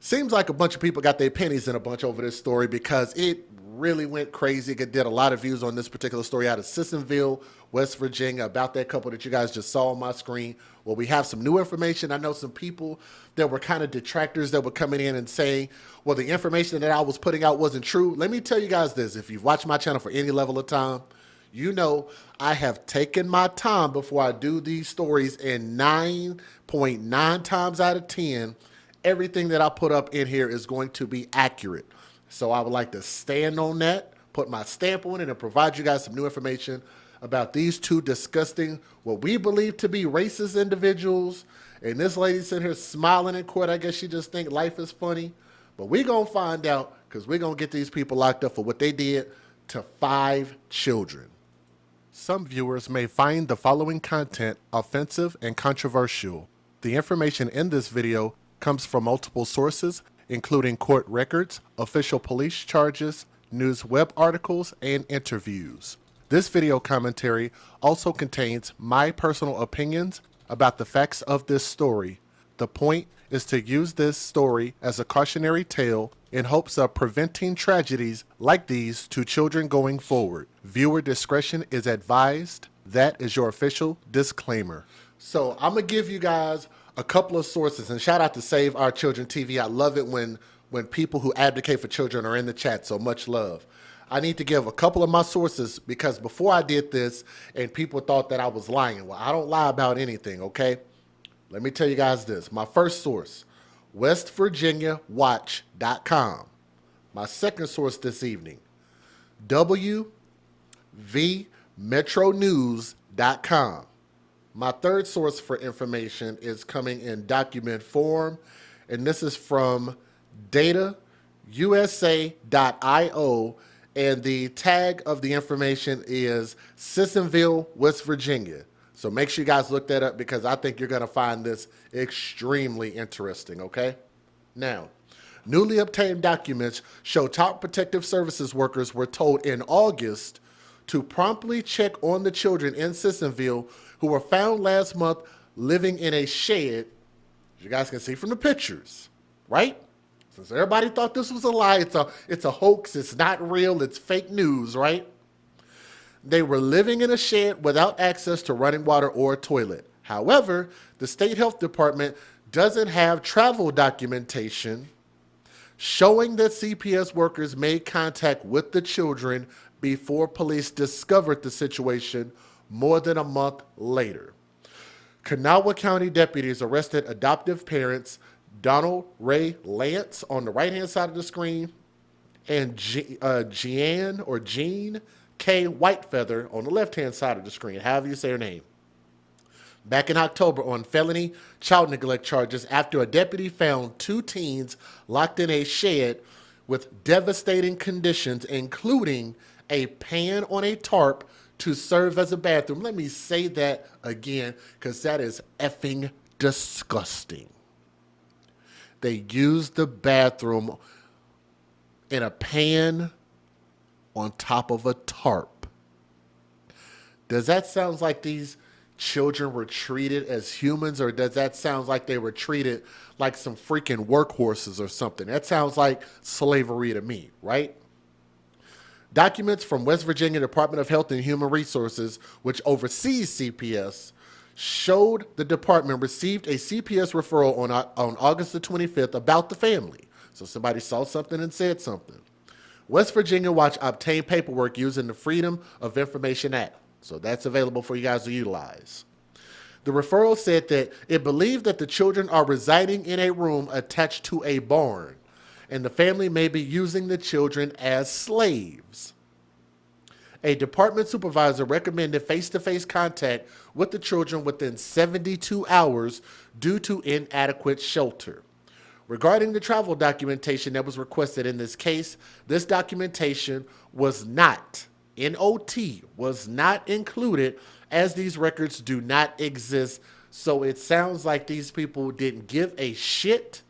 Seems like a bunch of people got their pennies in a bunch over this story because it really went crazy. It did a lot of views on this particular story out of Sissonville, West Virginia, about that couple that you guys just saw on my screen. Well, we have some new information. I know some people that were kind of detractors that were coming in and saying, well, the information that I was putting out wasn't true. Let me tell you guys this. If you've watched my channel for any level of time, you know I have taken my time before I do these stories, and 9.9 times out of 10, everything that I put up in here is going to be accurate. So I would like to stand on that, put my stamp on it, and provide you guys some new information about these two disgusting, what we believe to be racist individuals. And this lady sitting here smiling in court. I guess she just think life is funny. But we're going to find out, because we're going to get these people locked up for what they did to 5 children. Some viewers may find the following content offensive and controversial. The information in this video comes from multiple sources, including court records, official police charges, news web articles, and interviews. This video commentary also contains my personal opinions about the facts of this story. The point is to use this story as a cautionary tale in hopes of preventing tragedies like these to children going forward. Viewer discretion is advised. That is your official disclaimer. So I'm going to give you guys a couple of sources, and shout out to Save Our Children TV. I love it when people who advocate for children are in the chat, so much love. I need to give a couple of my sources because before I did this and people thought that I was lying. Well, I don't lie about anything, okay? Let me tell you guys this. My first source, WestVirginiaWatch.com. My second source this evening, WVMetroNews.com. My third source for information is coming in document form, and this is from datausa.io, and the tag of the information is Sissonville, West Virginia. So make sure you guys look that up because I think you're going to find this extremely interesting, okay? Now, newly obtained documents show Child Protective Services workers were told in August to promptly check on the children in Sissonville who were found last month living in a shed, as you guys can see from the pictures, right? Since everybody thought this was a lie, it's a hoax, it's not real, it's fake news, right? They were living in a shed without access to running water or a toilet. However, the state health department doesn't have travel documentation showing that CPS workers made contact with the children before police discovered the situation more than a month later. Kanawha County deputies arrested adoptive parents Donald Ray Lance on the right-hand side of the screen and Jean K. Whitefeather on the left-hand side of the screen, however you say her name, back in October on felony child neglect charges after a deputy found 2 teens locked in a shed with devastating conditions, including a pan on a tarp to serve as a bathroom. Let me say that again because that is effing disgusting. They used the bathroom in a pan on top of a tarp. Does that sound like these children were treated as humans, or does that sound like they were treated like some freaking workhorses or something? That sounds like slavery to me, right? Documents from West Virginia Department of Health and Human Resources, which oversees CPS, showed the department received a CPS referral on August the 25th about the family. So somebody saw something and said something. West Virginia Watch obtained paperwork using the Freedom of Information Act. So that's available for you guys to utilize. The referral said that it believed that the children are residing in a room attached to a barn, and the family may be using the children as slaves. A department supervisor recommended face-to-face contact with the children within 72 hours due to inadequate shelter. Regarding the travel documentation that was requested in this case, this documentation was not, NOT, was not included as these records do not exist. So it sounds like these people didn't give a shit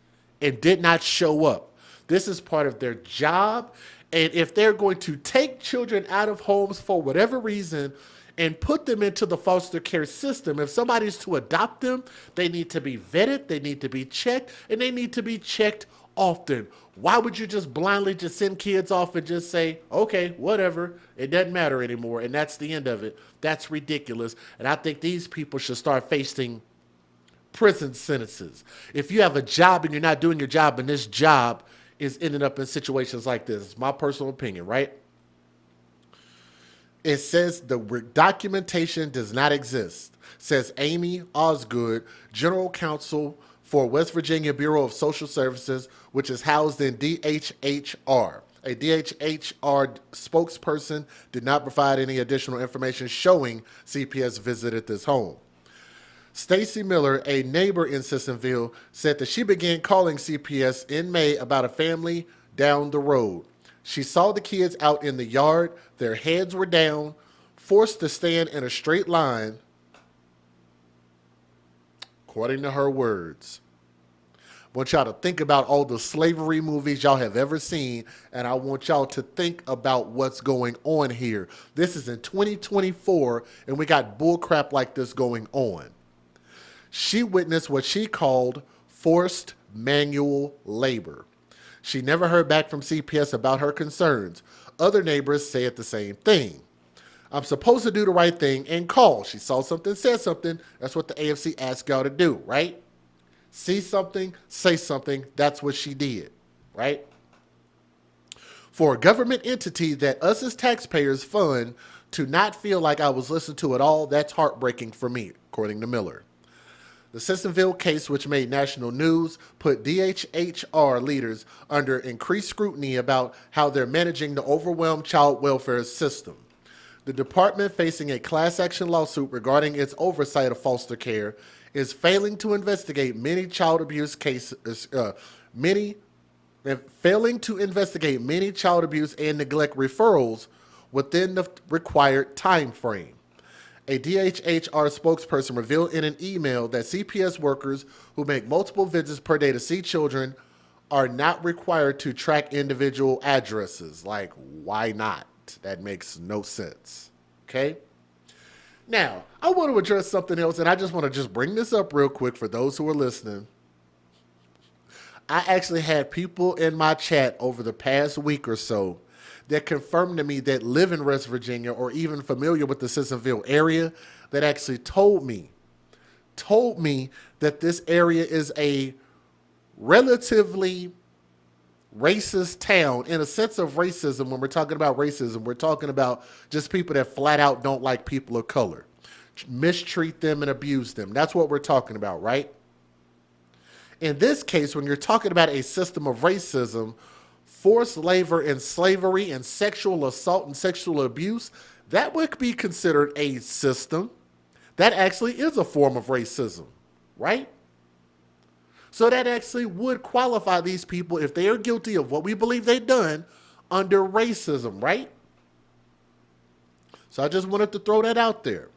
and did not show up. This is part of their job. And if they're going to take children out of homes for whatever reason and put them into the foster care system, if somebody's to adopt them, they need to be vetted, they need to be checked, and they need to be checked often. Why would you just blindly just send kids off and just say, okay, whatever, it doesn't matter anymore, and that's the end of it? That's ridiculous. And I think these people should start facing prison sentences. If you have a job and you're not doing your job, and this job is ending up in situations like this, it's my personal opinion, right? It says the documentation does not exist, says Amy Osgood, General Counsel for West Virginia Bureau of Social Services, which is housed in DHHR. A DHHR spokesperson did not provide any additional information showing CPS visited this home. Stacy Miller, a neighbor in Sissonville, said that she began calling CPS in May about a family down the road. She saw the kids out in the yard, their heads were down, forced to stand in a straight line, according to her words. I want y'all to think about all the slavery movies y'all have ever seen, and I want y'all to think about what's going on here. This is in 2024, and we got bullcrap like this going on. She witnessed what she called forced manual labor. She never heard back from CPS about her concerns. Other neighbors said the same thing. I'm supposed to do the right thing and call. She saw something, said something. That's what the AFC asked y'all to do, right? See something, say something. That's what she did, right? For a government entity that us as taxpayers fund to not feel like I was listened to at all, that's heartbreaking for me, according to Miller. The Sissonville case, which made national news, put DHHR leaders under increased scrutiny about how they're managing the overwhelmed child welfare system. The department, facing a class action lawsuit regarding its oversight of foster care, is failing to investigate many child abuse cases, failing to investigate many child abuse and neglect referrals within the required time frame. A DHHR spokesperson revealed in an email that CPS workers who make multiple visits per day to see children are not required to track individual addresses. Like, why not? That makes no sense. Okay? Now, I want to address something else, and I just want to bring this up real quick for those who are listening. I actually had people in my chat over the past week or so that confirmed to me that live in West Virginia or even familiar with the Sissonville area that actually told me that this area is a relatively racist town. In a sense of racism, when we're talking about racism, we're talking about just people that flat out don't like people of color, mistreat them and abuse them. That's what we're talking about, right? In this case, when you're talking about a system of racism, forced labor and slavery and sexual assault and sexual abuse, that would be considered a system. That actually is a form of racism, right? So that actually would qualify these people, if they are guilty of what we believe they've done, under racism, right? So I just wanted to throw that out there.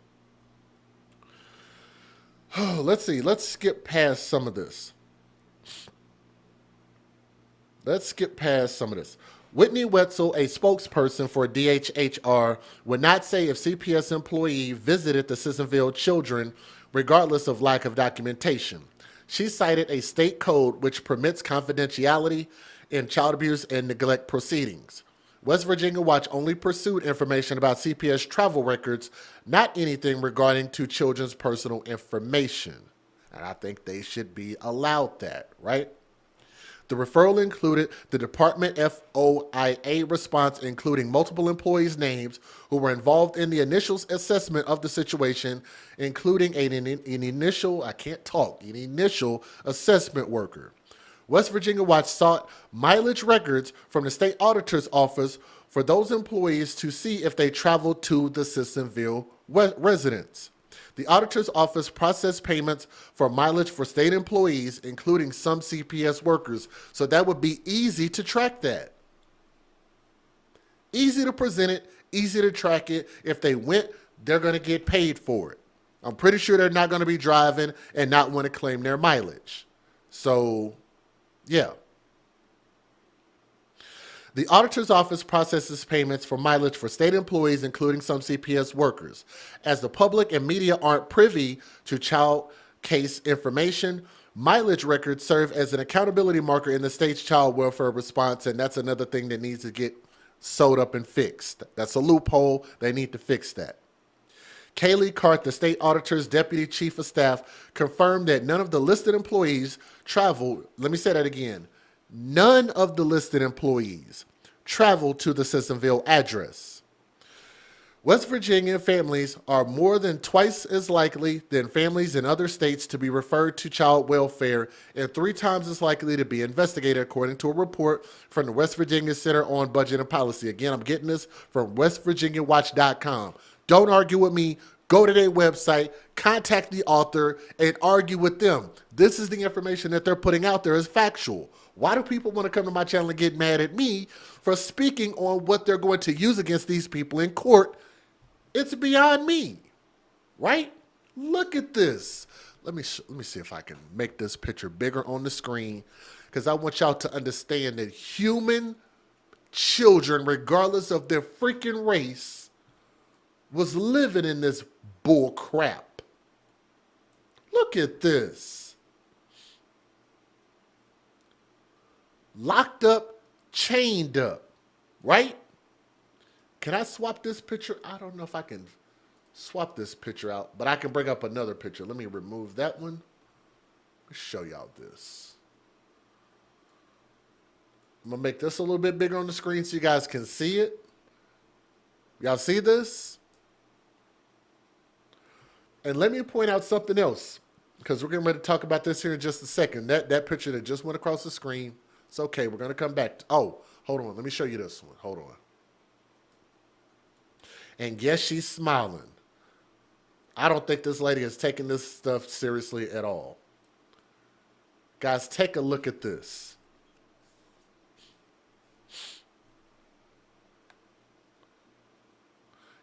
Let's see. Let's skip past some of this. Whitney Wetzel, a spokesperson for DHHR, would not say if CPS employee visited the Sissonville children, regardless of lack of documentation. She cited a state code which permits confidentiality in child abuse and neglect proceedings. West Virginia Watch only pursued information about CPS travel records, not anything regarding to children's personal information. And I think they should be allowed that, right? The referral included the department FOIA response, including multiple employees' names who were involved in the initial assessment of the situation, including an initial assessment worker. West Virginia Watch sought mileage records from the state auditor's office for those employees to see if they traveled to the Sissonville residence. The auditor's office processed payments for mileage for state employees, including some CPS workers. So that would be easy to track that. Easy to present it, easy to track it. If they went, they're going to get paid for it. I'm pretty sure they're not going to be driving and not want to claim their mileage. So, yeah. The auditor's office processes payments for mileage for state employees, including some CPS workers. As the public and media aren't privy to child case information, Mileage records serve as an accountability marker in the state's child welfare response, and that's another thing that needs to get sewed up and fixed. That's a loophole. They need to fix that. Kaylee Cart, the state auditor's deputy chief of staff, confirmed that none of the listed employees traveled. Let me say that again. None of the listed employees traveled to the Sissonville address. West Virginia families are more than twice as likely than families in other states to be referred to child welfare and 3 times as likely to be investigated, according to a report from the West Virginia Center on Budget and Policy. Again, I'm getting this from westvirginiawatch.com. Don't argue with me. Go to their website, contact the author, and argue with them. This is the information that they're putting out there as factual. Why do people want to come to my channel and get mad at me for speaking on what they're going to use against these people in court? It's beyond me, right? Look at this. Let me see if I can make this picture bigger on the screen, because I want y'all to understand that human children, regardless of their freaking race, was living in this bull crap. Look at this. Locked up, chained up, right? Can I swap this picture? I don't know if I can swap this picture out, but I can bring up another picture. Let me remove that one. Let's show y'all this. I'm going to make this a little bit bigger on the screen so you guys can see it. Y'all see this? And let me point out something else, because we're getting ready to talk about this here in just a second. That picture that just went across the screen, it's okay. We're going to come back. Hold on. Let me show you this one. Hold on. And yes, she's smiling. I don't think this lady is taking this stuff seriously at all. Guys, take a look at this.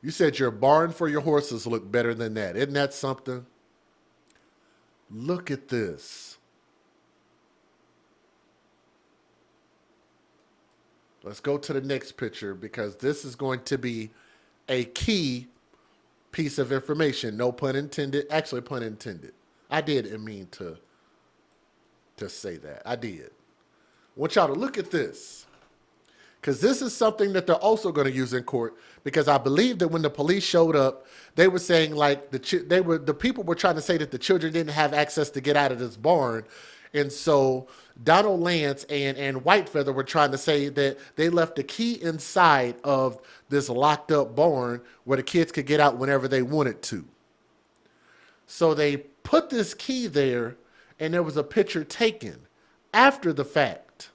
You said your barn for your horses look better than that. Isn't that something? Look at this. Let's go to the next picture, because this is going to be a key piece of information. No pun intended. Actually, pun intended. I didn't mean to say that. I did. I want y'all to look at this, because this is something that they're also going to use in court, because I believe that when the police showed up, they were saying like the people were trying to say that the children didn't have access to get out of this barn. And so Donald Lance and Whitefeather were trying to say that they left the key inside of this locked up barn where the kids could get out whenever they wanted to. So they put this key there, and there was a picture taken after the fact.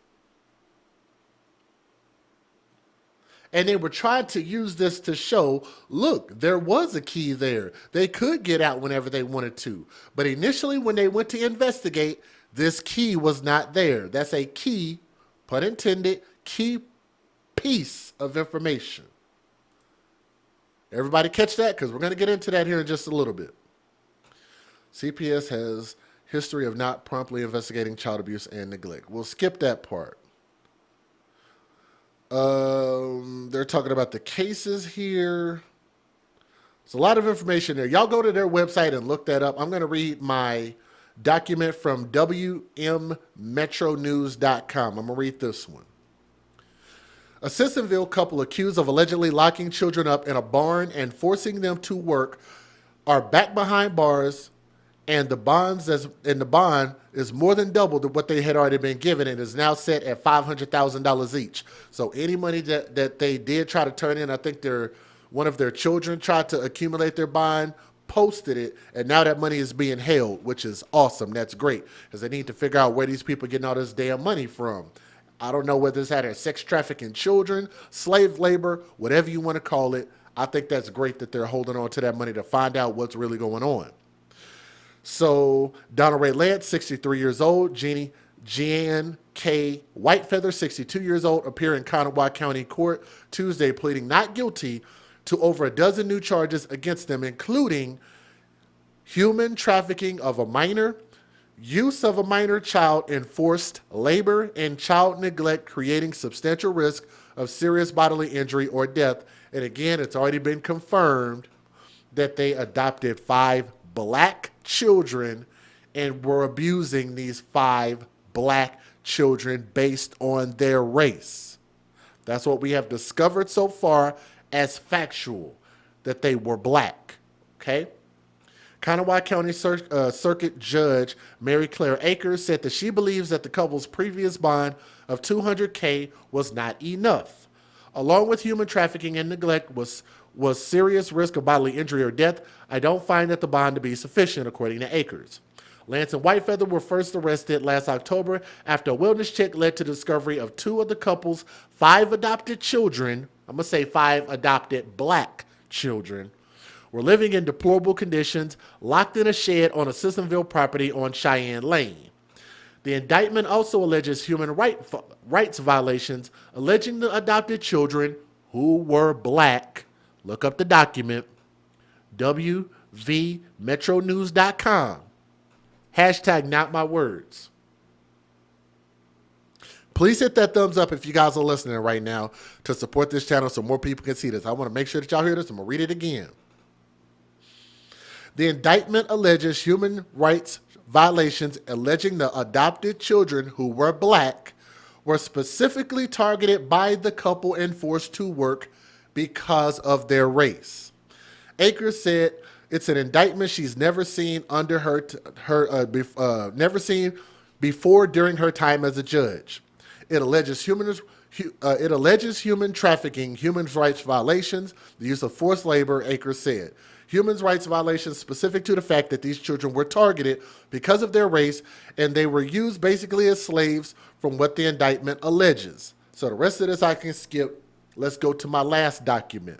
And they were trying to use this to show, look, there was a key there. They could get out whenever they wanted to. But initially, when they went to investigate, this key was not there. That's a key, pun intended, key piece of information. Everybody catch that? Because we're going to get into that here in just a little bit. CPS has history of not promptly investigating child abuse and neglect. We'll skip that part. They're talking about the cases here. There's a lot of information there. Y'all go to their website and look that up. I'm going to read my document from WMmetronews.com. I'm going to read this one. A Sissonville couple accused of allegedly locking children up in a barn and forcing them to work are back behind bars, and the bond is more than double to what they had already been given, and is now set at $500,000 each. So any money that they did try to turn in, I think one of their children tried to accumulate their bond, posted it, and now that money is being held, which is awesome. That's great, because they need to figure out where these people are getting all this damn money from. I don't know whether it's out of sex trafficking children, slave labor, whatever you want to call it. I think that's great that they're holding on to that money to find out what's really going on. So Donald Ray Lance, 63 years old, Jeanne K. Whitefeather, 62 years old, appear in Kanawha County Court Tuesday, pleading not guilty to over a dozen new charges against them, including human trafficking of a minor, use of a minor child in forced labor, and child neglect, creating substantial risk of serious bodily injury or death. And again, it's already been confirmed that they adopted 5 black children and were abusing these 5 black children based on their race. That's what we have discovered so far as factual, that they were black. Okay? Kanawha County Circuit Judge Mary Claire Akers said that she believes that the couple's previous bond of $200K was not enough. Along with human trafficking and neglect was serious risk of bodily injury or death. I don't find that the bond to be sufficient, according to Akers. Lance and Whitefeather were first arrested last October after a wellness check led to the discovery of 2 of the couple's 5 adopted children. I'm going to say 5 adopted black children were living in deplorable conditions, locked in a shed on a Sissonville property on Cheyenne Lane. The indictment also alleges human rights violations, alleging the adopted children, who were black, look up the document, wvmetronews.com, hashtag not my words. Please hit that thumbs up if you guys are listening right now to support this channel so more people can see this. I want to make sure that y'all hear this. I'm going to read it again. The indictment alleges human rights violations, alleging the adopted children, who were black, were specifically targeted by the couple and forced to work because of their race. Akers said it's an indictment she's never seen under never seen before during her time as a judge. It alleges human trafficking, human rights violations, the use of forced labor, Akers said. Human rights violations specific to the fact that these children were targeted because of their race, and they were used basically as slaves from what the indictment alleges. So the rest of this I can skip. Let's go to my last document.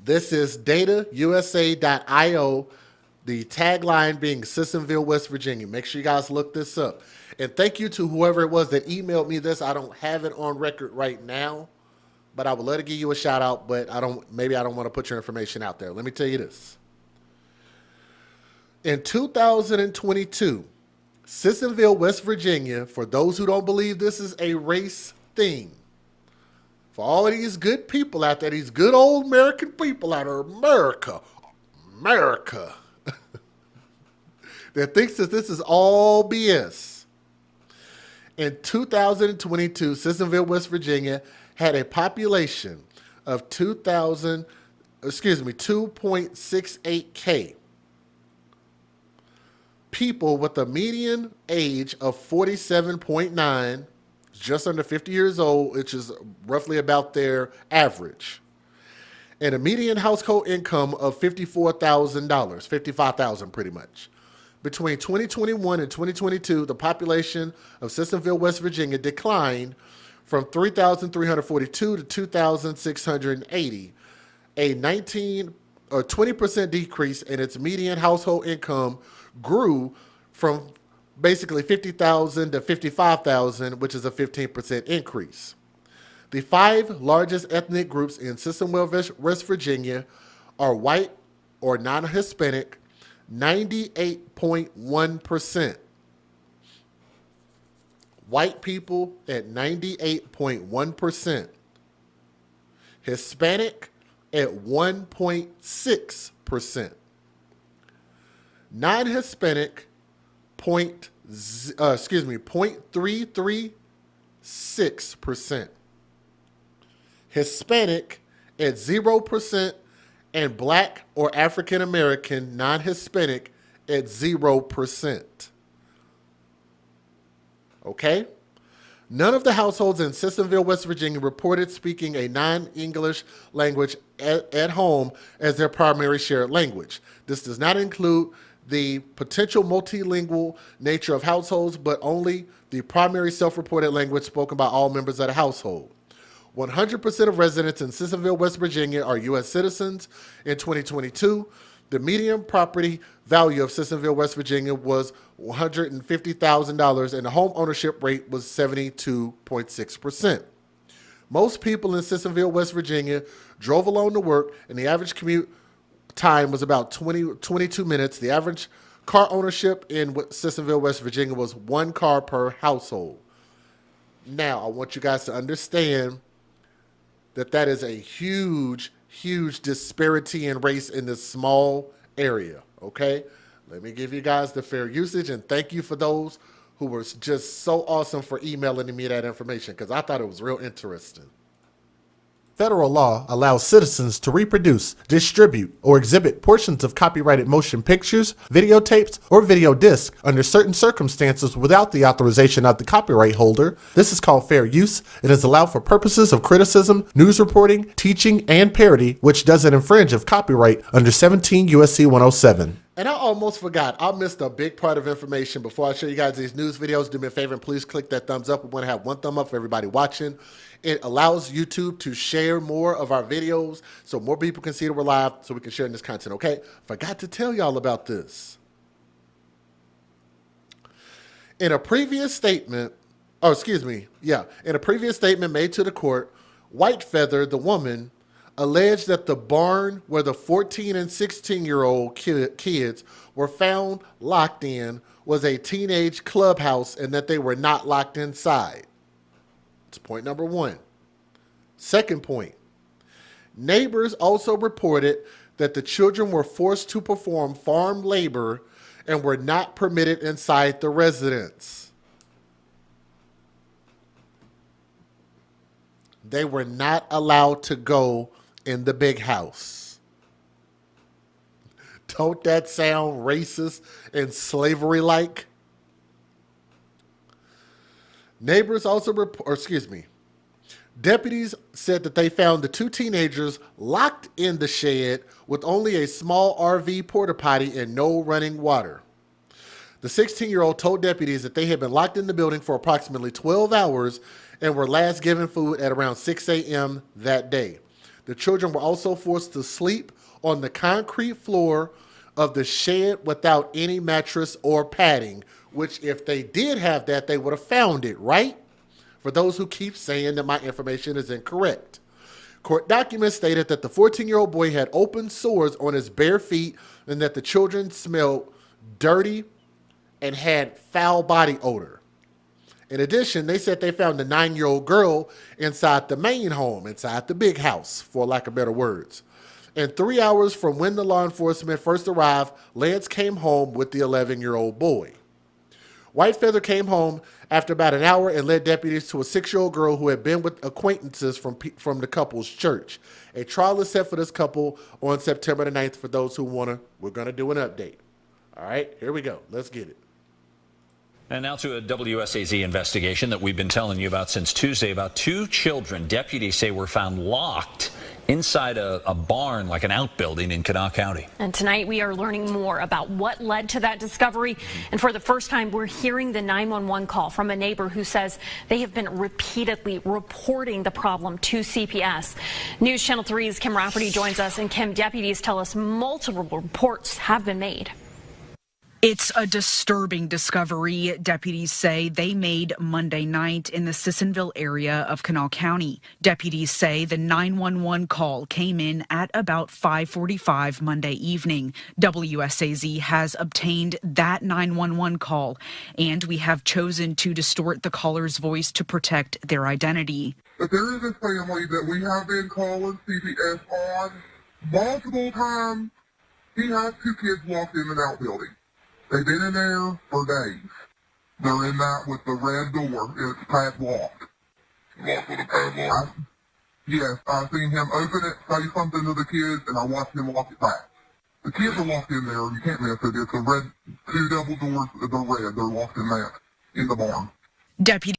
This is datausa.io, the tagline being Sissonville, West Virginia. Make sure you guys look this up. And thank you to whoever it was that emailed me this. I don't have it on record right now, but I would love to give you a shout out, but maybe I don't want to put your information out there. Let me tell you this. In 2022, Sissonville, West Virginia, for those who don't believe this is a race thing, for all of these good people out there, these good old American people out there, America, that thinks that this is all BS. In 2022, Sissonville, West Virginia had a population of 2.68K people with a median age of 47.9, just under 50 years old, which is roughly about their average, and a median household income of $54,000, $55,000 pretty much. Between 2021 and 2022, the population of Sissonville, West Virginia declined from 3,342 to 2,680, a 20% decrease, and its median household income grew from basically $50,000 to $55,000, which is a 15% increase. The 5 largest ethnic groups in Sissonville, West Virginia are white or non-Hispanic, 98.1%. White people at 98.1%. Hispanic at 1.6%. Non-Hispanic 0.336%. Hispanic at 0%, and black or African American non-Hispanic at 0%. Okay? None of the households in Sissonville, West Virginia reported speaking a non-English language at home as their primary shared language. This does not include the potential multilingual nature of households, but only the primary self-reported language spoken by all members of the household. 100% of residents in Sissonville, West Virginia are U.S. citizens. In 2022, the median property value of Sissonville, West Virginia was $150,000, and the home ownership rate was 72.6%. Most people in Sissonville, West Virginia drove alone to work, and the average commute time was about 22 minutes. The average car ownership in Sissonville, West Virginia was 1 car per household. Now, I want you guys to understand that is a huge, huge disparity in race in this small area, Okay? Let me give you guys the fair usage, and thank you for those who were just so awesome for emailing me that information because I thought it was real interesting. Federal law allows citizens to reproduce, distribute, or exhibit portions of copyrighted motion pictures, videotapes, or video discs under certain circumstances without the authorization of the copyright holder. This is called fair use and is allowed for purposes of criticism, news reporting, teaching, and parody, which doesn't infringe of copyright under 17 U.S.C. 107. And I almost forgot. I missed a big part of information before I show you guys these news videos. Do me a favor and please click that thumbs up. We want to have one thumb up for everybody watching. It allows YouTube to share more of our videos so more people can see that we're live so we can share this content, okay? Forgot to tell y'all about this. In a previous statement, in a previous statement made to the court, Whitefeather, the woman, alleged that the barn where the 14 and 16-year-old kids were found locked in was a teenage clubhouse and that they were not locked inside. That's point number one. Second point, neighbors also reported that the children were forced to perform farm labor and were not permitted inside the residence. They were not allowed to go in the big house. Don't that sound racist and slavery-like? Neighbors also deputies said that they found the two teenagers locked in the shed with only a small RV porta potty and no running water. The 16-year-old told deputies that they had been locked in the building for approximately 12 hours and were last given food at around 6 a.m. that day. The children were also forced to sleep on the concrete floor of the shed without any mattress or padding, which if they did have that, they would have found it, right? For those who keep saying that my information is incorrect. Court documents stated that the 14-year-old boy had open sores on his bare feet and that the children smelled dirty and had foul body odor. In addition, they said they found the 9-year-old girl inside the main home, inside the big house, for lack of better words. And 3 hours from when the law enforcement first arrived, Lance came home with the 11-year-old boy. Whitefeather came home after about an hour and led deputies to a 6-year-old girl who had been with acquaintances from the couple's church. A trial is set for this couple on September the 9th for those who want to. We're going to do an update. All right, here we go. Let's get it. And now to a WSAZ investigation that we've been telling you about since Tuesday about two children deputies say were found locked inside a barn, like an outbuilding in Kanawha County. And tonight we are learning more about what led to that discovery. And for the first time, we're hearing the 911 call from a neighbor who says they have been repeatedly reporting the problem to CPS. News Channel 3's Kim Rafferty joins us. And Kim, deputies tell us multiple reports have been made. It's a disturbing discovery, deputies say they made Monday night in the Sissonville area of Kanawha County. Deputies say the 911 call came in at about 5:45 Monday evening. WSAZ has obtained that 911 call, and we have chosen to distort the caller's voice to protect their identity. But there is a family that we have been calling CPS on multiple times. He has two kids locked in an outbuilding. They've been in there for days. They're in that with the red door. It's padlocked. Locked with a padlock? Yes, I've seen him open it, say something to the kids, and I watched him lock it back. The kids are locked in there. You can't miss it. It's a red, two double doors. They're red. They're locked in that, in the barn. Deputy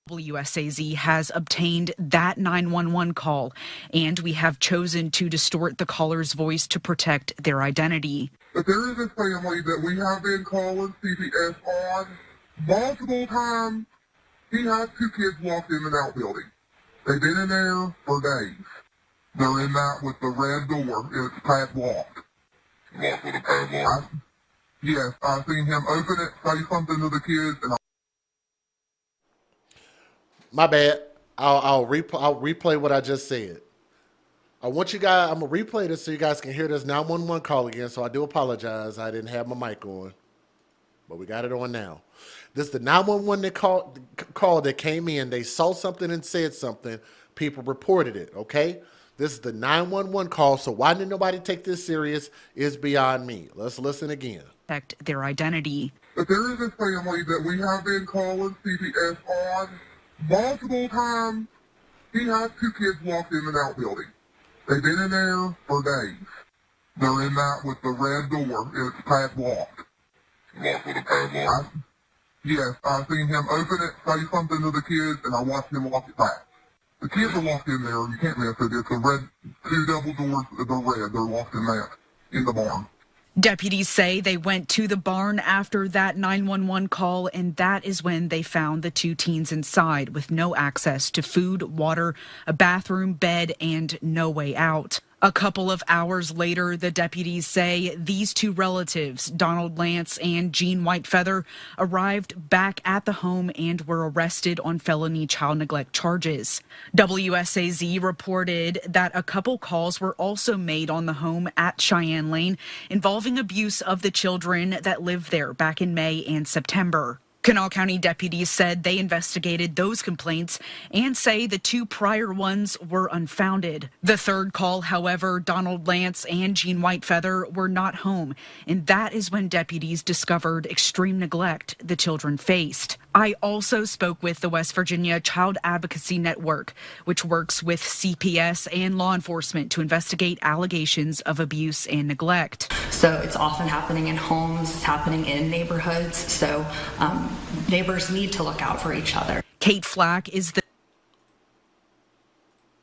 WSAZ has obtained that 911 call, and we have chosen to distort the caller's voice to protect their identity. But there is a family that we have been calling CPS on multiple times. He has two kids locked in an outbuilding. They've been in there for days. They're in that with the red door. It's padlocked. Locked with a padlock? Yes, I've seen him open it, say something to the kids, and My bad. I'll replay what I just said. I want you guys. I'm gonna replay this so you guys can hear this 911 call again. So I do apologize. I didn't have my mic on, but we got it on now. This is the 911 that called that came in. They saw something and said something. People reported it. Okay. This is the 911 call. So why didn't nobody take this serious is beyond me. Let's listen again. Protect their identity. But there is a family that we have been calling CPS on multiple times. He has 2 kids locked in an outbuilding. They've been in there for days. They're in that with the red door. It's padlocked. Locked with a padlock? Yes, I've seen him open it, say something to the kids, and I watched him lock it back. The kids are locked in there. You can't miss it. It's a red, 2 double doors. They're red. They're locked in that, in the barn. Deputies say they went to the barn after that 911 call, and that is when they found the 2 teens inside with no access to food, water, a bathroom, bed, and no way out. A couple of hours later, the deputies say these 2 relatives, Donald Lance and Jean Whitefeather, arrived back at the home and were arrested on felony child neglect charges. WSAZ reported that a couple calls were also made on the home at Cheyenne Lane involving abuse of the children that lived there back in May and September. Kanawha County deputies said they investigated those complaints and say the 2 prior ones were unfounded. The 3rd call, however, Donald Lance and Jean Whitefeather were not home, and that is when deputies discovered extreme neglect the children faced. I also spoke with the West Virginia Child Advocacy Network, which works with CPS and law enforcement to investigate allegations of abuse and neglect. So it's often happening in homes, it's happening in neighborhoods, so neighbors need to look out for each other. Kate Flack is the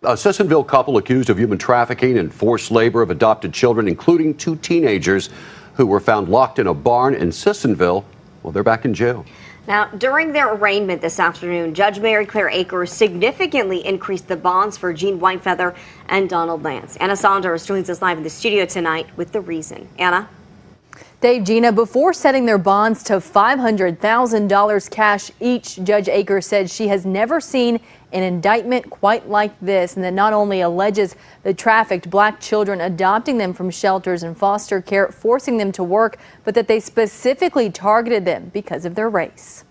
A Sissonville couple accused of human trafficking and forced labor of adopted children, including 2 teenagers who were found locked in a barn in Sissonville. Well, they're back in jail. Now, during their arraignment this afternoon, Judge Mary Claire Akers significantly increased the bonds for Jean Whitefeather and Donald Lance. Anna Saunders joins us live in the studio tonight with the reason. Anna? Dave, Gina, before setting their bonds to $500,000 cash each, Judge Akers said she has never seen an indictment quite like this, and that not only alleges the trafficked black children, adopting them from shelters and foster care, forcing them to work, but that they specifically targeted them because of their race.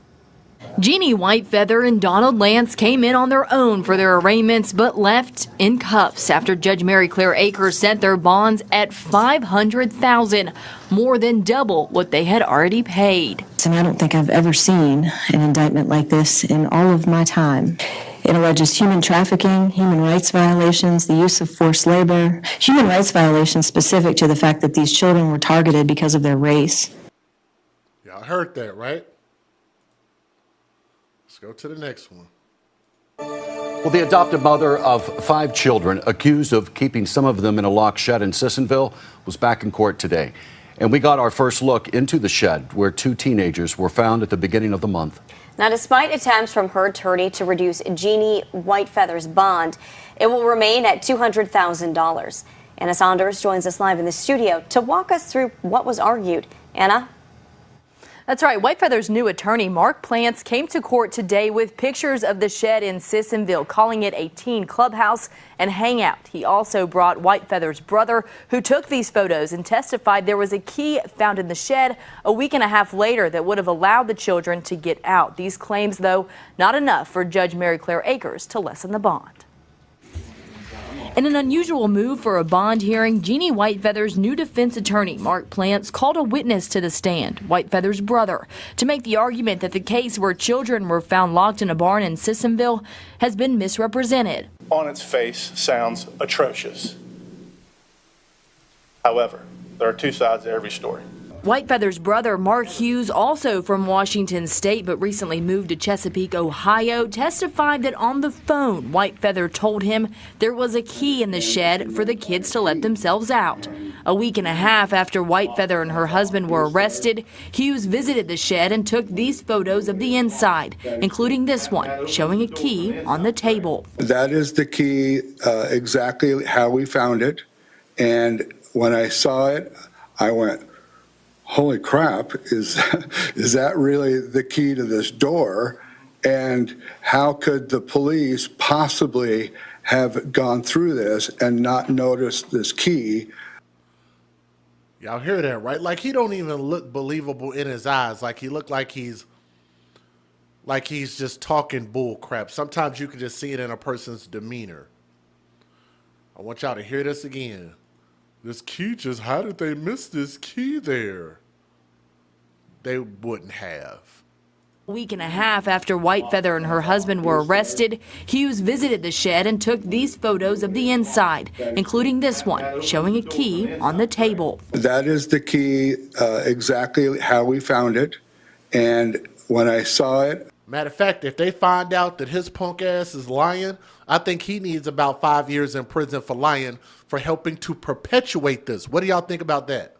Jeannie Whitefeather and Donald Lance came in on their own for their arraignments, but left in cuffs after Judge Mary Claire Akers set their bonds at $500,000, more than double what they had already paid. And I don't think I've ever seen an indictment like this in all of my time. It alleges human trafficking, human rights violations, the use of forced labor, human rights violations specific to the fact that these children were targeted because of their race. Y'all heard that, right? Let's go to the next one. Well, the adopted mother of 5 children accused of keeping some of them in a locked shed in Sissonville was back in court today. And we got our first look into the shed where 2 teenagers were found at the beginning of the month. Now, despite attempts from her attorney to reduce Jeannie Whitefeather's bond, it will remain at $200,000. Anna Saunders joins us live in the studio to walk us through what was argued. Anna? That's right. Whitefeather's new attorney, Mark Plants, came to court today with pictures of the shed in Sissonville, calling it a teen clubhouse and hangout. He also brought Whitefeather's brother, who took these photos, and testified there was a key found in the shed a week and a half later that would have allowed the children to get out. These claims, though, not enough for Judge Mary Claire Akers to lessen the bond. In an unusual move for a bond hearing, Jeannie Whitefeather's new defense attorney, Mark Plants, called a witness to the stand, Whitefeather's brother, to make the argument that the case where children were found locked in a barn in Sissonville has been misrepresented. On its face, sounds atrocious. However, there are 2 sides to every story. Whitefeather's brother, Mark Hughes, also from Washington State but recently moved to Chesapeake, Ohio, testified that on the phone, Whitefeather told him there was a key in the shed for the kids to let themselves out. A week and a half after Whitefeather and her husband were arrested, Hughes visited the shed and took these photos of the inside, including this one showing a key on the table. That is the key, exactly how we found it. And when I saw it, I went, holy crap, is that really the key to this door? And how could the police possibly have gone through this and not noticed this key? Y'all hear that, right? Like, he don't even look believable in his eyes. Like, he looked like he's just talking bull crap. Sometimes you can just see it in a person's demeanor. I want y'all to hear this again. This key just, how did they miss this key there? They wouldn't have. A week and a half after Whitefeather and her husband were arrested, Hughes visited the shed and took these photos of the inside, including this one showing a key on the table. That is the key, exactly how we found it. And when I saw it, Matter of fact, if they find out that his punk ass is lying, I think he needs about 5 years in prison for lying, for helping to perpetuate this. What do y'all think about that?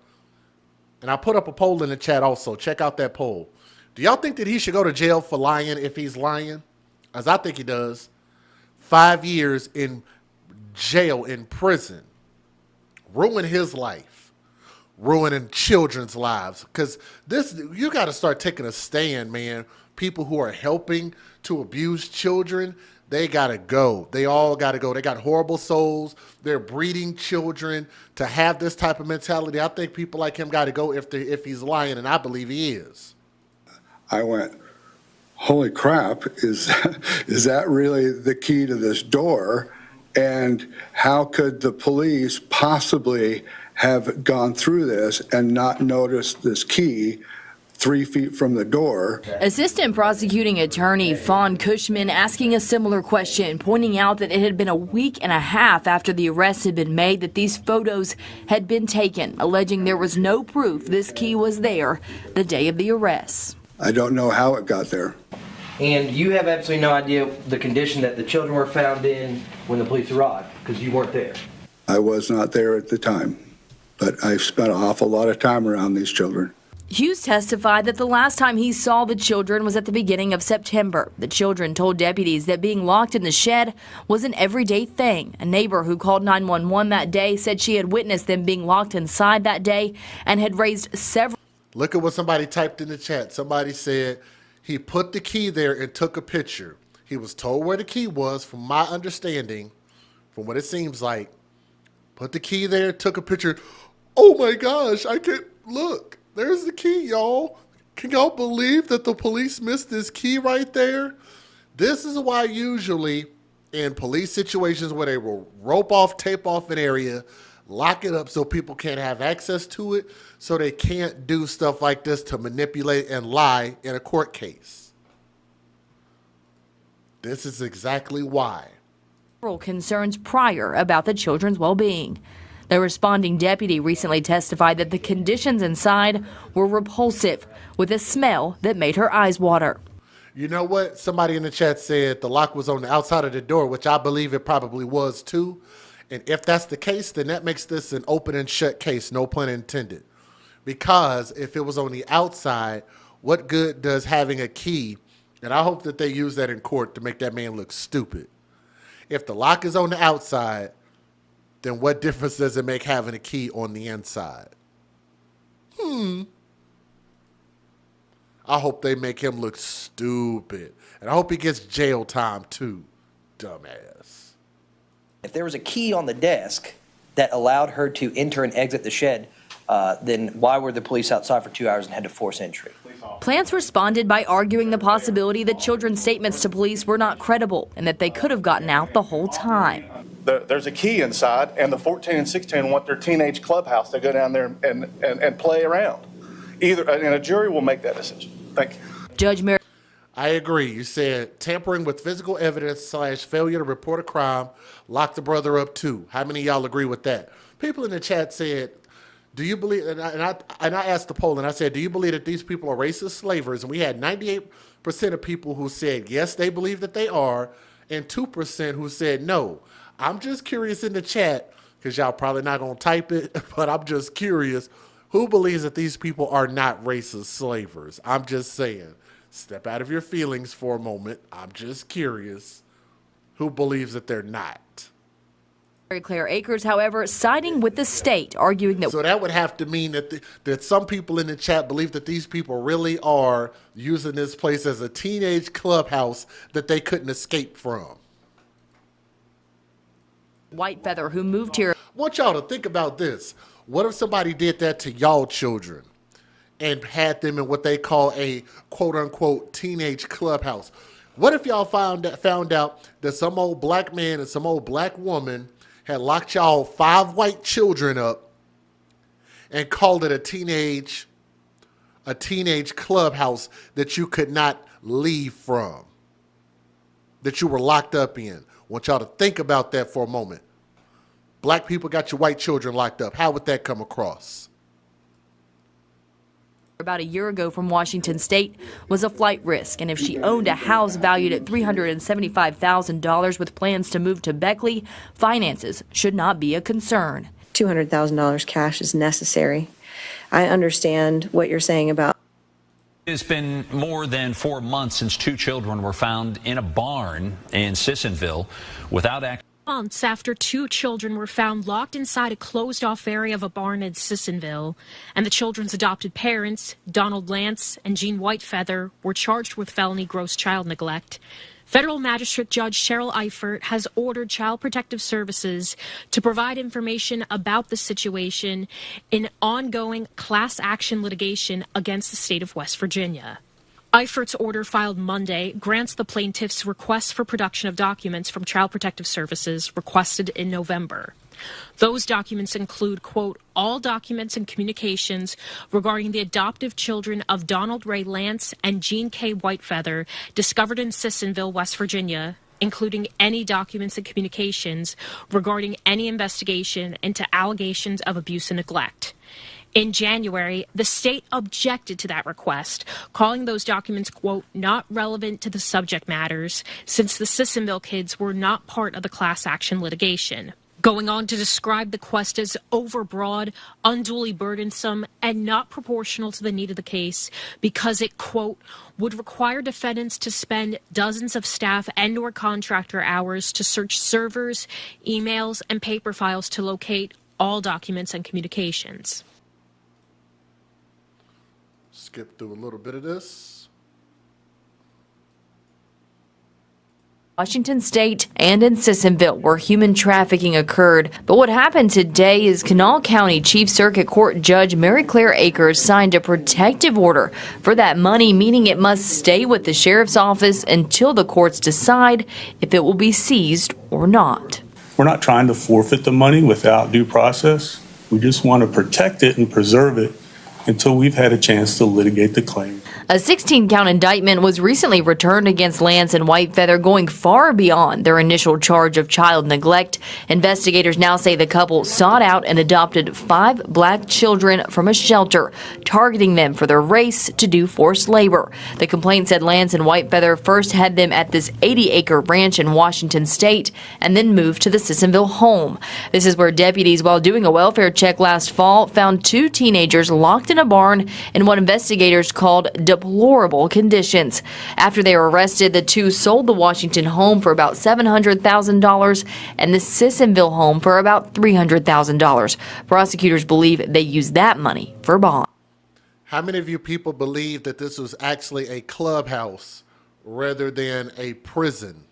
And I put up a poll in the chat also. Check out that poll. Do y'all think that he should go to jail for lying if he's lying? As I think he does. 5 years in jail, in prison. Ruin his life. Ruining children's lives. Because this, you got to start taking a stand, man. People who are helping to abuse children, they got to go. They all got to go. They got horrible souls. They're breeding children to have this type of mentality. I think people like him got to go if he's lying, and I believe he is. I went, holy crap, is that really the key to this door? And how could the police possibly have gone through this and not noticed this key 3 feet from the door? Assistant prosecuting attorney Fawn Cushman asking a similar question, pointing out that it had been a week and a half after the arrest had been made that these photos had been taken, alleging there was no proof this key was there the day of the arrest. I don't know how it got there. And you have absolutely no idea the condition that the children were found in when the police arrived, because you weren't there. I was not there at the time, but I've spent an awful lot of time around these children. Hughes testified that the last time he saw the children was at the beginning of September. The children told deputies that being locked in the shed was an everyday thing. A neighbor who called 911 that day said she had witnessed them being locked inside that day and had raised several. Look at what somebody typed in the chat. Somebody said he put the key there and took a picture. He was told where the key was, from my understanding, from what it seems like. Put the key there, took a picture. Oh my gosh, I can't look. There's the key, y'all. Can y'all believe that the police missed this key right there? This is why usually in police situations where they will rope off, tape off an area, lock it up so people can't have access to it, so they can't do stuff like this to manipulate and lie in a court case. This is exactly why. Concerns prior about the children's well-being. The responding deputy recently testified that the conditions inside were repulsive, with a smell that made her eyes water. You know what? Somebody in the chat said the lock was on the outside of the door, which I believe it probably was too. And if that's the case, then that makes this an open and shut case, no pun intended. Because if it was on the outside, what good does having a key? And I hope that they use that in court to make that man look stupid. If the lock is on the outside, then what difference does it make having a key on the inside? I hope they make him look stupid. And I hope he gets jail time too, dumbass. If there was a key on the desk that allowed her to enter and exit the shed, then why were the police outside for 2 hours and had to force entry? Plants responded by arguing the possibility that children's statements to police were not credible and that they could have gotten out the whole time. There's a key inside, and the 14 and 16 want their teenage clubhouse to go down there and play around. And a jury will make that decision. Thank you. Judge Mary. I agree. You said tampering with physical evidence / failure to report a crime, lock the brother up too. How many of y'all agree with that? People in the chat said, do you believe, and I asked the poll and I said, do you believe that these people are racist slavers? And we had 98% of people who said, yes, they believe that they are, and 2% who said no. I'm just curious in the chat, because y'all probably not going to type it, but I'm just curious, who believes that these people are not racist slavers? I'm just saying. Step out of your feelings for a moment. I'm just curious. Who believes that they're not? Mary Claire Akers, however, siding with the state, arguing that So that would have to mean that that some people in the chat believe that these people really are using this place as a teenage clubhouse that they couldn't escape from. Whitefeather, who moved here, I want y'all to think about this. What if somebody did that to y'all children and had them in what they call a quote-unquote teenage clubhouse? What if y'all found out that some old black man and some old black woman had locked y'all 5 white children up and called it a teenage clubhouse that you could not leave from, that you were locked up in? I want y'all to think about that for a moment. Black people got your white children locked up. How would that come across? about a year ago from Washington State, was a flight risk, and if she owned a house valued at $375,000 with plans to move to Beckley, finances should not be a concern. $200,000 cash is necessary. I understand what you're saying about. It's been more than 4 months since 2 children were found in a barn in Sissonville without access. Months after 2 children were found locked inside a closed-off area of a barn in Sissonville, and the children's adopted parents, Donald Lance and Jean Whitefeather, were charged with felony gross child neglect. Federal Magistrate Judge Cheryl Eifert has ordered Child Protective Services to provide information about the situation in ongoing class action litigation against the state of West Virginia. Eifert's order, filed Monday, grants the plaintiff's request for production of documents from Child Protective Services requested in November. Those documents include, quote, all documents and communications regarding the adoptive children of Donald Ray Lance and Jean K. Whitefeather discovered in Sissonville, West Virginia, including any documents and communications regarding any investigation into allegations of abuse and neglect. In January, the state objected to that request, calling those documents, quote, not relevant to the subject matters, since the Sissonville kids were not part of the class action litigation, going on to describe the request as overbroad, unduly burdensome, and not proportional to the need of the case because it, quote, would require defendants to spend dozens of staff and or contractor hours to search servers, emails, and paper files to locate all documents and communications. Skip through a little bit of this. Washington State and in Sissonville, where human trafficking occurred. But what happened today is Kanawha County Chief Circuit Court Judge Mary Claire Akers signed a protective order for that money, meaning it must stay with the sheriff's office until the courts decide if it will be seized or not. We're not trying to forfeit the money without due process. We just want to protect it and preserve it until we've had a chance to litigate the claim. A 16-count indictment was recently returned against Lance and Whitefeather, going far beyond their initial charge of child neglect. Investigators now say the couple sought out and adopted 5 black children from a shelter, targeting them for their race to do forced labor. The complaint said Lance and Whitefeather first had them at this 80-acre ranch in Washington State and then moved to the Sissonville home. This is where deputies, while doing a welfare check last fall, found 2 teenagers locked in a barn in what investigators called deplorable conditions. After they were arrested, the 2 sold the Washington home for about $700,000 and the Sissonville home for about $300,000. Prosecutors believe they used that money for bond. How many of you people believe that this was actually a clubhouse rather than a prison?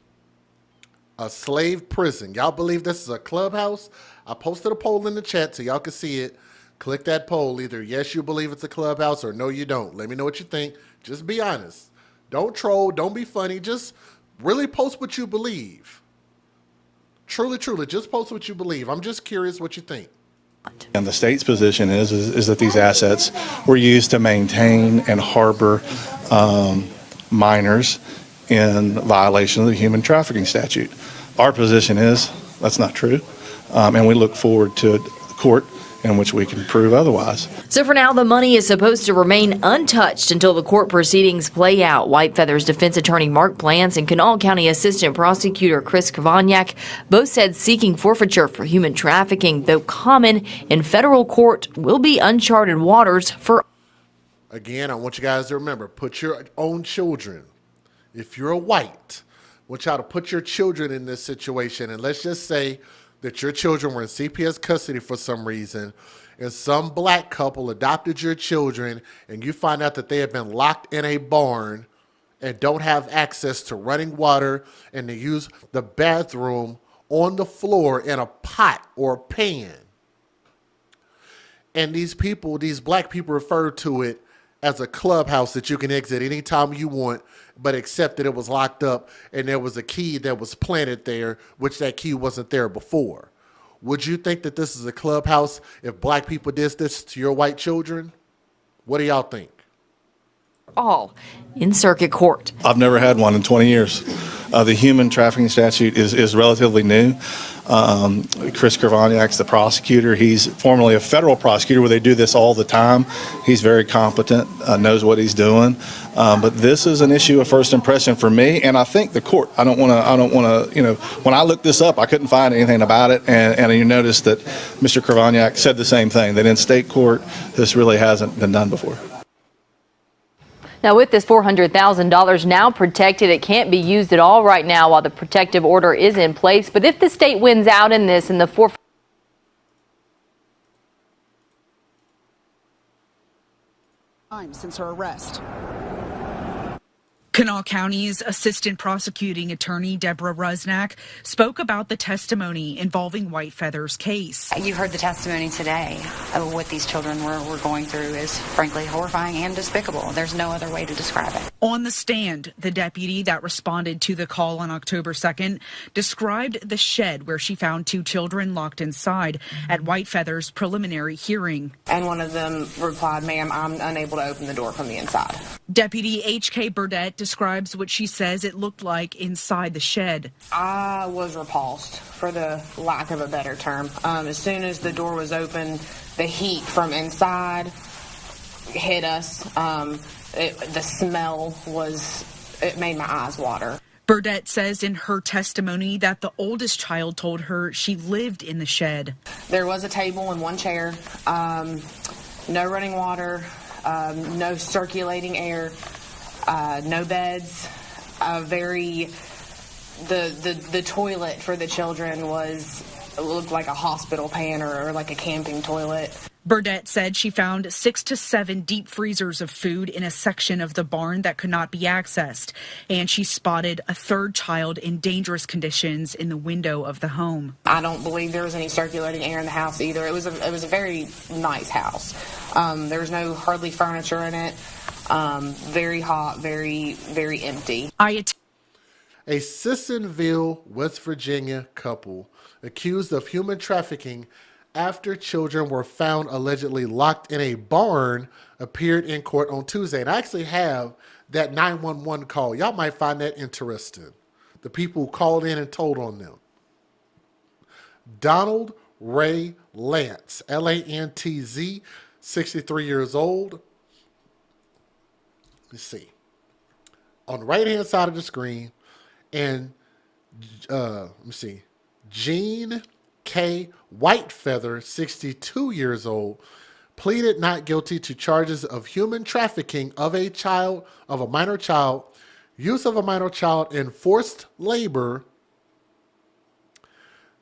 A slave prison. Y'all believe this is a clubhouse? I posted a poll in the chat so y'all can see it. Click that poll. Either yes, you believe it's a clubhouse, or no, you don't. Let me know what you think. Just be honest. Don't troll. Don't be funny. Just really post what you believe. Truly, truly, just post what you believe. I'm just curious what you think. And the state's position is that these assets were used to maintain and harbor minors in violation of the human trafficking statute. Our position is that's not true, and we look forward to court in which we can prove otherwise. So for now, the money is supposed to remain untouched until the court proceedings play out. Whitefeather's defense attorney Mark Plants and Kanawha County Assistant Prosecutor Chris Kavaniak both said seeking forfeiture for human trafficking, though common in federal court, will be uncharted waters for. Again, I want you guys to remember, put your own children. If you're a white, I want y'all to put your children in this situation, and let's just say that your children were in CPS custody for some reason, and some black couple adopted your children, and you find out that they have been locked in a barn and don't have access to running water and to use the bathroom on the floor in a pot or a pan. And these people, these black people, refer to it as a clubhouse that you can exit anytime you want, but except that it was locked up and there was a key that was planted there, which that key wasn't there before. Would you think that this is a clubhouse if black people did this to your white children? What do y'all think? All in circuit court. I've never had one in 20 years. The human trafficking statute is relatively new. Chris Kravaniak's the prosecutor. He's formerly a federal prosecutor where they do this all the time. He's very competent, knows what he's doing. But this is an issue of first impression for me, and I think the court. I don't want to. When I looked this up, I couldn't find anything about it, and you notice that Mr. Kravaniak said the same thing, that in state court, this really hasn't been done before. Now, with this $400,000 now protected, it can't be used at all right now while the protective order is in place. But if the state wins out in this and the since her arrest. Kanawha County's assistant prosecuting attorney, Deborah Rusnak, spoke about the testimony involving Whitefeather's case. You heard the testimony today. What these children were going through is frankly horrifying and despicable. There's no other way to describe it. On the stand, the deputy that responded to the call on October 2nd described the shed where she found two children locked inside at Whitefeather's preliminary hearing. And one of them replied, "Ma'am, I'm unable to open the door from the inside." Deputy H.K. Burdett describes what she says it looked like inside the shed. I was repulsed, for the lack of a better term. As soon as the door was open, the heat from inside hit us. The smell it made my eyes water. Burdett says in her testimony that the oldest child told her she lived in the shed. There was a table and one chair, no running water, no circulating air, no beds. The toilet for the children looked like a hospital pan or like a camping toilet. Burdett said she found 6 to 7 deep freezers of food in a section of the barn that could not be accessed, and she spotted a third child in dangerous conditions in the window of the home. I don't believe there was any circulating air in the house either. It was a very nice house. There was hardly furniture in it. Very hot, very, very empty. A Sissonville, West Virginia couple accused of human trafficking after children were found allegedly locked in a barn appeared in court on Tuesday. And I actually have that 911 call. Y'all might find that interesting. The people who called in and told on them. Donald Ray Lantz, Lantz, 63 years old. Let's see. On the right-hand side of the screen, and let me see, Jean K. Whitefeather, 62 years old, pleaded not guilty to charges of human trafficking of a minor child, use of a minor child in forced labor,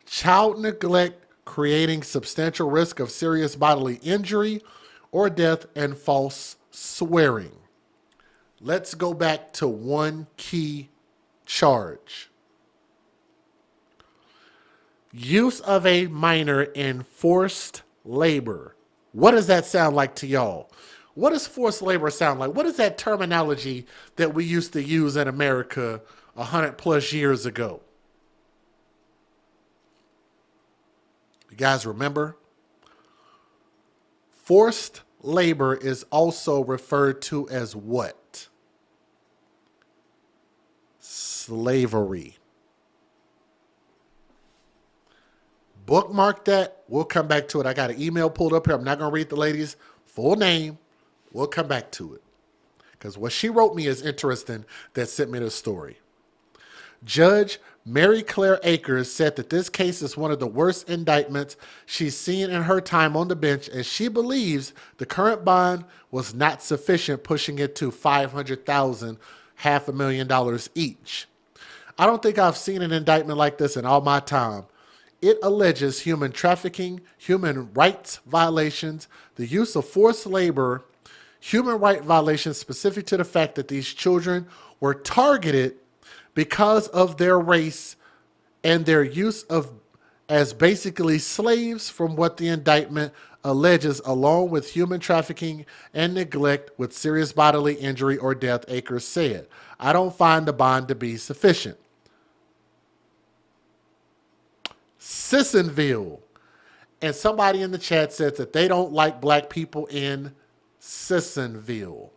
child neglect, creating substantial risk of serious bodily injury or death, and false swearing. Let's go back to one key charge. Use of a minor in forced labor. What does that sound like to y'all? What does forced labor sound like? What is that terminology that we used to use in America 100 plus years ago? You guys remember? Forced labor is also referred to as what? Slavery. Bookmark that. We'll come back to it. I got an email pulled up here. I'm not going to read the lady's full name. We'll come back to it. Because what she wrote me is interesting that sent me the story. Judge Mary Claire Akers said that this case is one of the worst indictments she's seen in her time on the bench, and she believes the current bond was not sufficient, pushing it to $500,000, $500,000 each. I don't think I've seen an indictment like this in all my time. it alleges human trafficking, human rights violations, the use of forced labor, human rights violations specific to the fact that these children were targeted because of their race and their use of as basically slaves from what the indictment alleges, along with human trafficking and neglect with serious bodily injury or death, Akers said. I don't find the bond to be sufficient. Sissonville. And somebody in the chat says that they don't like black people in Sissonville.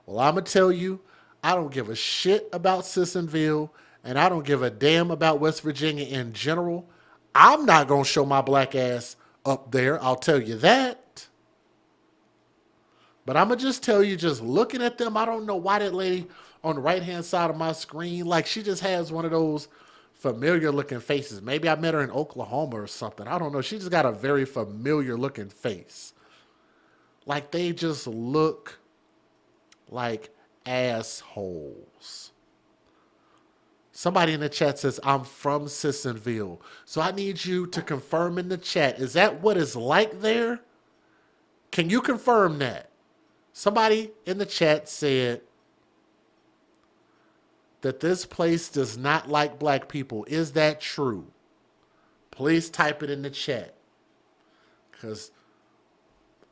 Well, I'm going to tell you, I don't give a shit about Sissonville, and I don't give a damn about West Virginia in general. I'm not going to show my black ass up there, I'll tell you that. But I'm going to just tell you, just looking at them, I don't know why that lady on the right-hand side of my screen, like she just has one of those familiar-looking faces. Maybe I met her in Oklahoma or something. I don't know. She just got a very familiar-looking face. Like they just look like assholes. Somebody in the chat says, I'm from Sissonville. So I need you to confirm in the chat. Is that what it's like there? Can you confirm that? Somebody in the chat said that this place does not like black people. Is that true? Please type it in the chat, because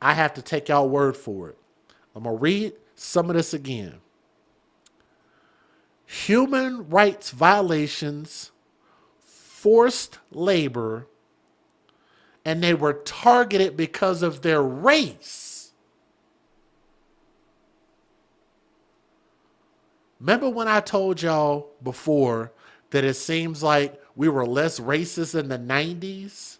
I have to take y'all word for it. I'm going to read some of this again. Human rights violations, forced labor, and they were targeted because of their race. Remember when I told y'all before that it seems like we were less racist in the 90s?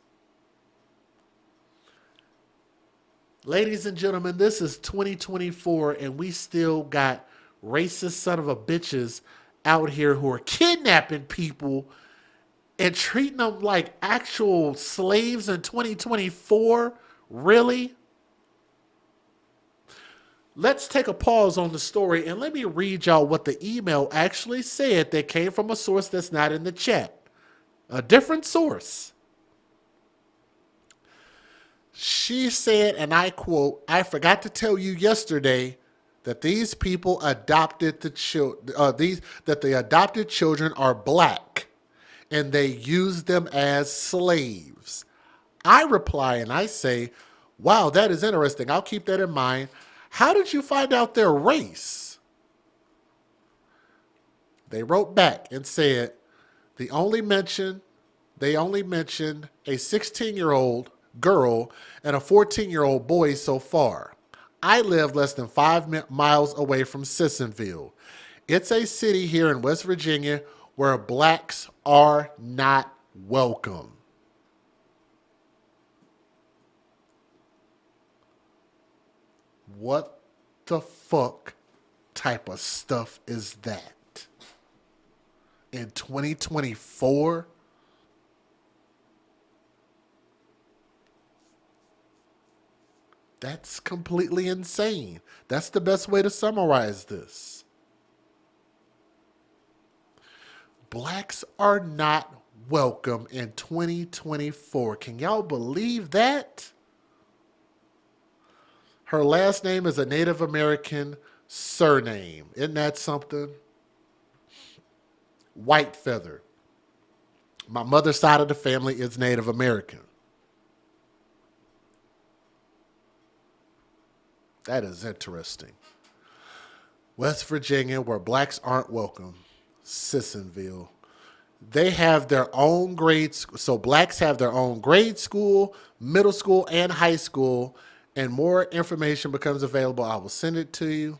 Ladies and gentlemen, this is 2024 and we still got racist son of a bitches out here who are kidnapping people and treating them like actual slaves in 2024? Really? Let's take a pause on the story and let me read y'all what the email actually said that came from a source that's not in the chat. A different source. She said, and I quote, I forgot to tell you yesterday that these people adopted the that the adopted children are black and they use them as slaves. I reply and I say, wow, that is interesting. I'll keep that in mind. How did you find out their race? They wrote back and said, they only mentioned a 16-year-old girl and a 14-year-old boy so far. I live less than 5 miles away from Sissonville. It's a city here in West Virginia where blacks are not welcome. What the fuck type of stuff is that? In 2024? That's completely insane. That's the best way to summarize this. Blacks are not welcome in 2024. Can y'all believe that? Her last name is a Native American surname. Isn't that something? Whitefeather. My mother's side of the family is Native American. That is interesting. West Virginia, where blacks aren't welcome. Sissonville. They have their own grades. So blacks have their own grade school, middle school, and high school. And more information becomes available. I will send it to you.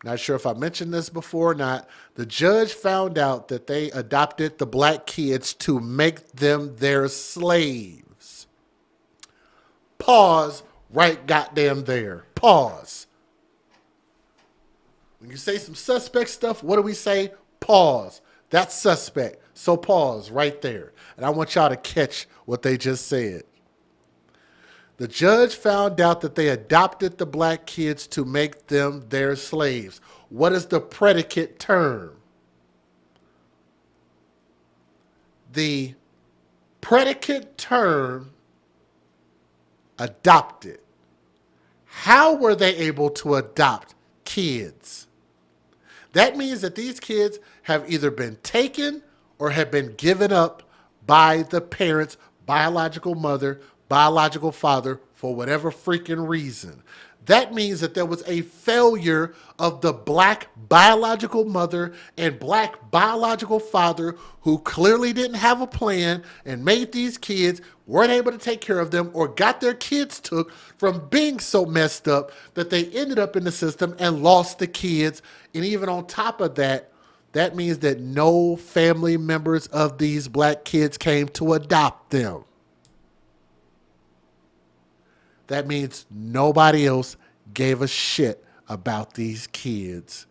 Not sure if I mentioned this before or not. The judge found out that they adopted the black kids to make them their slaves. Pause right goddamn there. Pause. When you say some suspect stuff, what do we say? Pause. That's suspect. So pause right there. And I want y'all to catch what they just said. The judge found out that they adopted the black kids to make them their slaves. What is the predicate term? The Predicate term, adopted. How were they able to adopt kids? That means that these kids have either been taken or have been given up by the parents, biological mother, biological father, for whatever freaking reason. That means that there was a failure of the black biological mother and black biological father who clearly didn't have a plan and made these kids, weren't able to take care of them, or got their kids took from being so messed up that they ended up in the system and lost the kids. And even on top of that, that means that no family members of these black kids came to adopt them. That means nobody else gave a shit about these kids.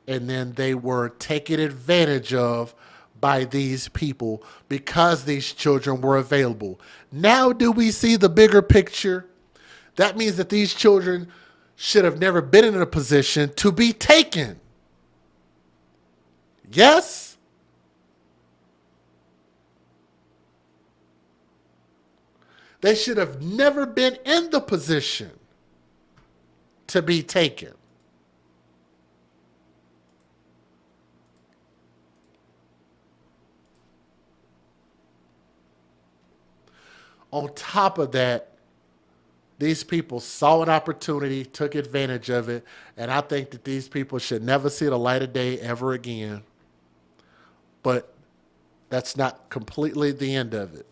And then they were taken advantage of by these people because these children were available. Now do we see the bigger picture? That means that these children should have never been in a position to be taken. Yes? They should have never been in the position to be taken. On top of that, these people saw an opportunity, took advantage of it, and I think that these people should never see the light of day ever again. But that's not completely the end of it.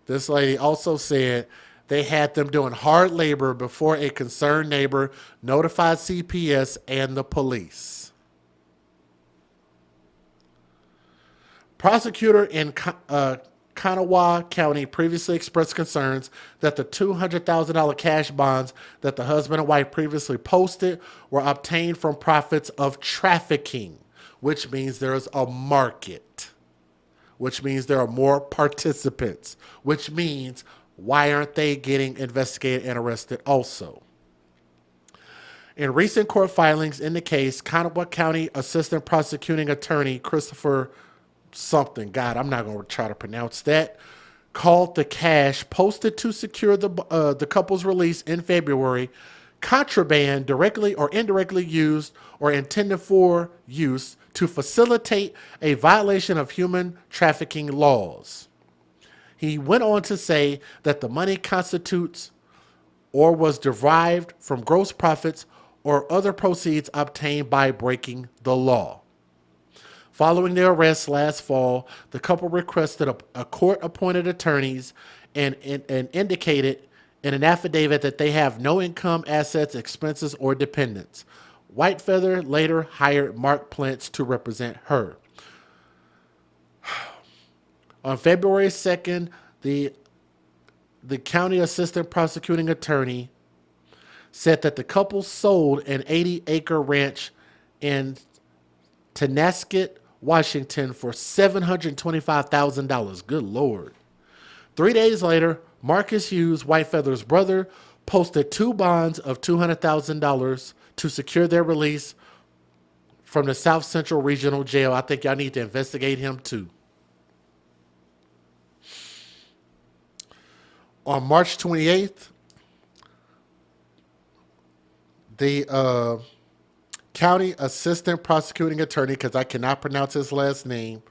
This lady also said they had them doing hard labor before a concerned neighbor notified CPS and the police. Prosecutor in Kanawha County previously expressed concerns that the $200,000 cash bonds that the husband and wife previously posted were obtained from profits of trafficking, which means there's a market, which means there are more participants, which means why aren't they getting investigated and arrested also? In recent court filings in the case, Kanawha County Assistant Prosecuting Attorney Christopher something, God, I'm not going to try to pronounce that, called the cash posted to secure the couple's release in February contraband directly or indirectly used or intended for use to facilitate a violation of human trafficking laws. He went on to say that the money constitutes or was derived from gross profits or other proceeds obtained by breaking the law. Following their arrest last fall, the couple requested a court-appointed attorneys and indicated in an affidavit that they have no income, assets, expenses, or dependents. Whitefeather later hired Mark Plants to represent her. On February 2nd, the county assistant prosecuting attorney said that the couple sold an 80-acre ranch in Tonasket, Washington for $725,000. Good Lord. 3 days later, Marcus Hughes, Whitefeather's brother, posted two bonds of $200,000 to secure their release from the South Central Regional Jail. I think y'all need to investigate him too. On March 28th, the county assistant prosecuting attorney, because I cannot pronounce his last name,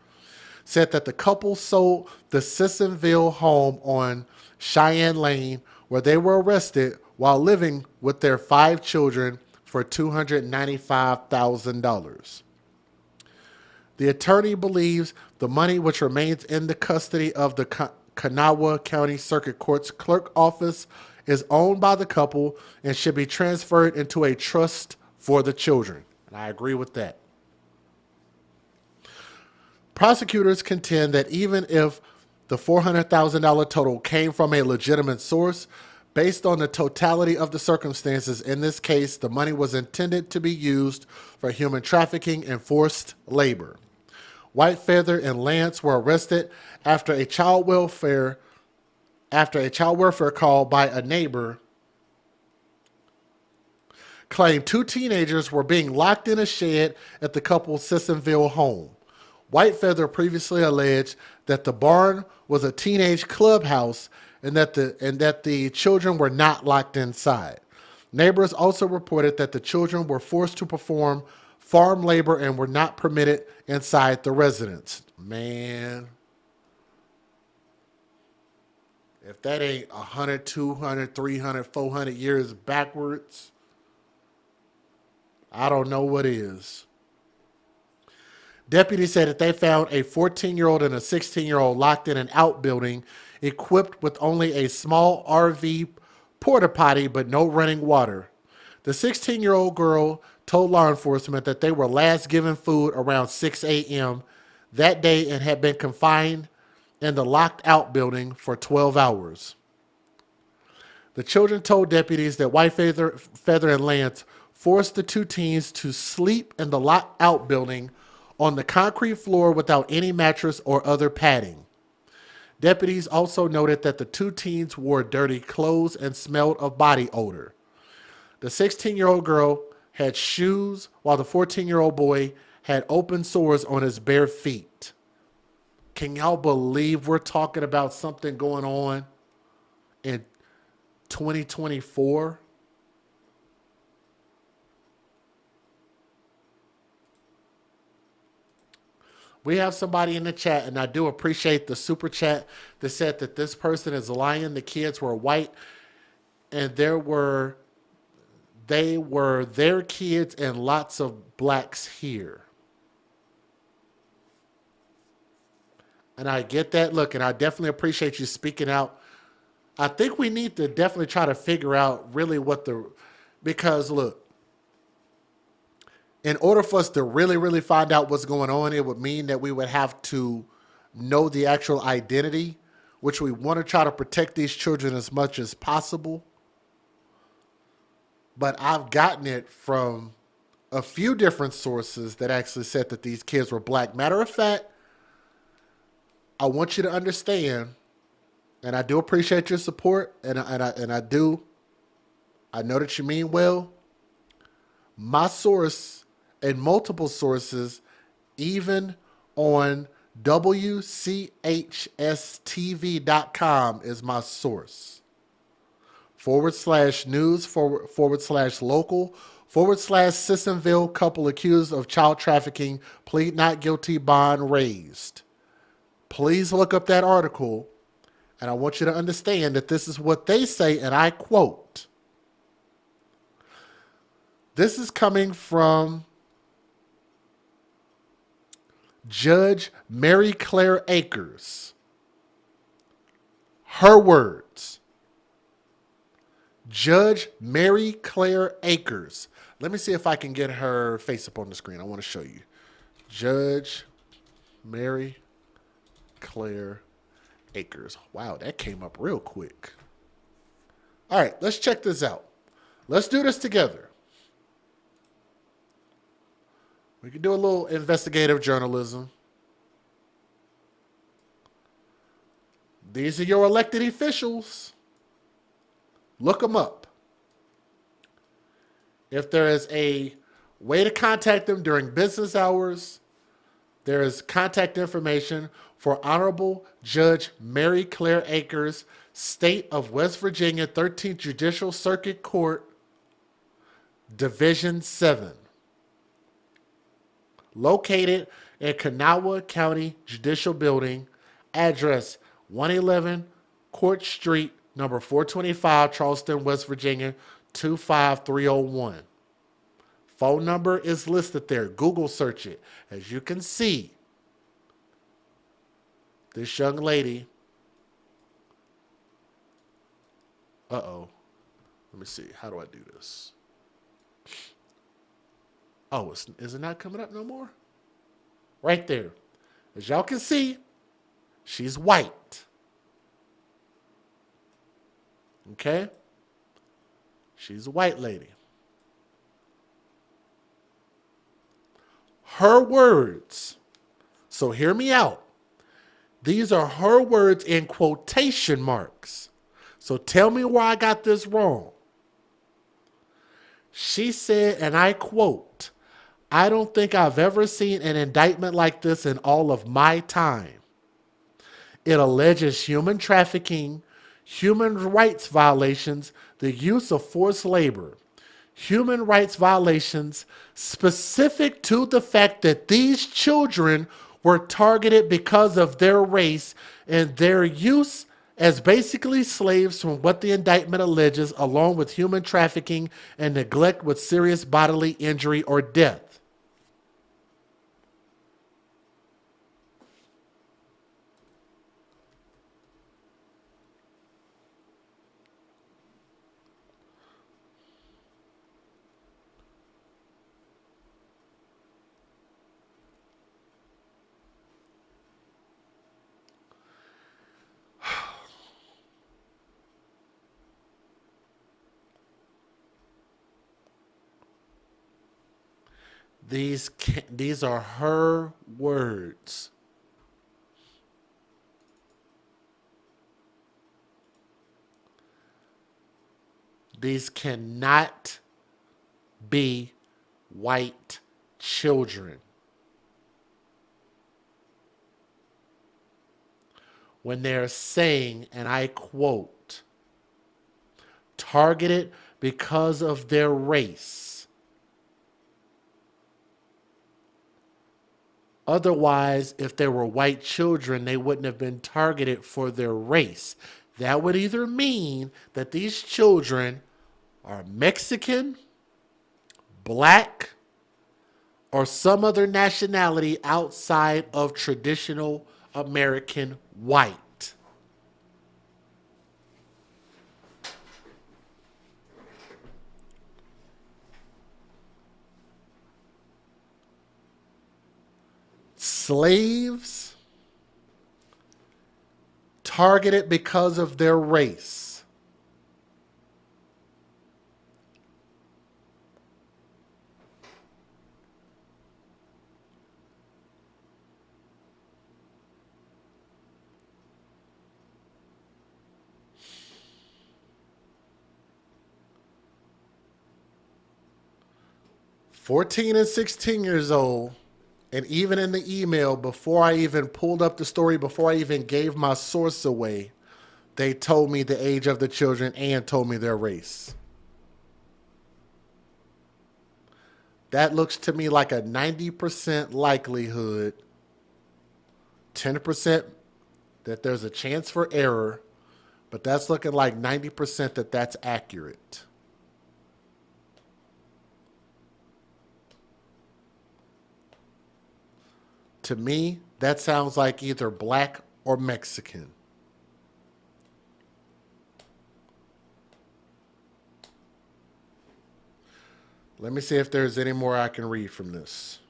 said that the couple sold the Sissonville home on Cheyenne Lane, where they were arrested while living with their 5 children, for $295,000. The attorney believes the money, which remains in the custody of the Kanawha County Circuit Court's clerk office, is owned by the couple and should be transferred into a trust for the children. And I agree with that. Prosecutors contend that even if the $400,000 total came from a legitimate source, based on the totality of the circumstances in this case, the money was intended to be used for human trafficking and forced labor. Whitefeather and Lance were arrested after a child welfare call by a neighbor claimed 2 teenagers were being locked in a shed at the couple's Sissonville home. Whitefeather previously alleged that the barn was a teenage clubhouse and that the children were not locked inside. Neighbors also reported that the children were forced to perform farm labor and were not permitted inside the residence. Man, if that ain't 100, 200, 300, 400 years backwards, I don't know what is. Deputies said that they found a 14-year-old and a 16-year-old locked in an outbuilding equipped with only a small RV porta potty but no running water. The 16-year-old girl told law enforcement that they were last given food around 6 a.m. that day and had been confined in the locked outbuilding for 12 hours. The children told deputies that Whitefeather and Lance forced the two teens to sleep in the locked outbuilding on the concrete floor without any mattress or other padding. Deputies also noted that the two teens wore dirty clothes and smelled of body odor. The 16-year-old girl had shoes, while the 14-year-old boy had open sores on his bare feet. Can y'all believe we're talking about something going on in 2024? We have somebody in the chat, and I do appreciate the super chat that said that this person is lying. The kids were white, and they were their kids and lots of blacks here. And I get that. Look, and I definitely appreciate you speaking out. I think we need to definitely try to figure out really because look, in order for us to really, really find out what's going on, it would mean that we would have to know the actual identity, which we want to try to protect these children as much as possible. But I've gotten it from a few different sources that actually said that these kids were black. Matter of fact, I want you to understand, and I do appreciate your support, and I do. I know that you mean well. My source and multiple sources, even on WCHSTV.com is my source. /news /local /Sissonville couple accused of child trafficking plead not guilty, bond raised. Please look up that article, and I want you to understand that this is what they say, and I quote. This is coming from Judge Mary Claire Akers. Her words. Judge Mary Claire Akers. Let me see if I can get her face up on the screen. I want to show you. Judge Mary Claire Akers. Wow, that came up real quick. All right, let's check this out. Let's do this together. We can do a little investigative journalism. These are your elected officials. Look them up. If there is a way to contact them during business hours, there is contact information for Honorable Judge Mary Claire Akers, State of West Virginia, 13th Judicial Circuit Court, Division 7. Located in Kanawha County Judicial Building, address 111 Court Street, number 425, Charleston, West Virginia, 25301. Phone number is listed there. Google search it. As you can see, this young lady, let me see. How do I do this? Oh, is it not coming up no more? Right there. As y'all can see, she's white. Okay? She's a white lady. Her words. So hear me out. These are her words in quotation marks. So tell me where I got this wrong. She said, and I quote, I don't think I've ever seen an indictment like this in all of my time. It alleges human trafficking, human rights violations, the use of forced labor. Human rights violations specific to the fact that these children were targeted because of their race and their use as basically slaves from what the indictment alleges, along with human trafficking and neglect with serious bodily injury or death. These are her words. These cannot be white children. When they're saying, and I quote, targeted because of their race. Otherwise, if they were white children, they wouldn't have been targeted for their race. That would either mean that these children are Mexican, black, or some other nationality outside of traditional American white. Slaves targeted because of their race. "14 and 16 years old," and even in the email, before I even pulled up the story, before I even gave my source away, they told me the age of the children and told me their race. That looks to me like a 90% likelihood, 10% that there's a chance for error, but that's looking like 90% that that's accurate. To me, that sounds like either black or Mexican. Let me see if there's any more I can read from this.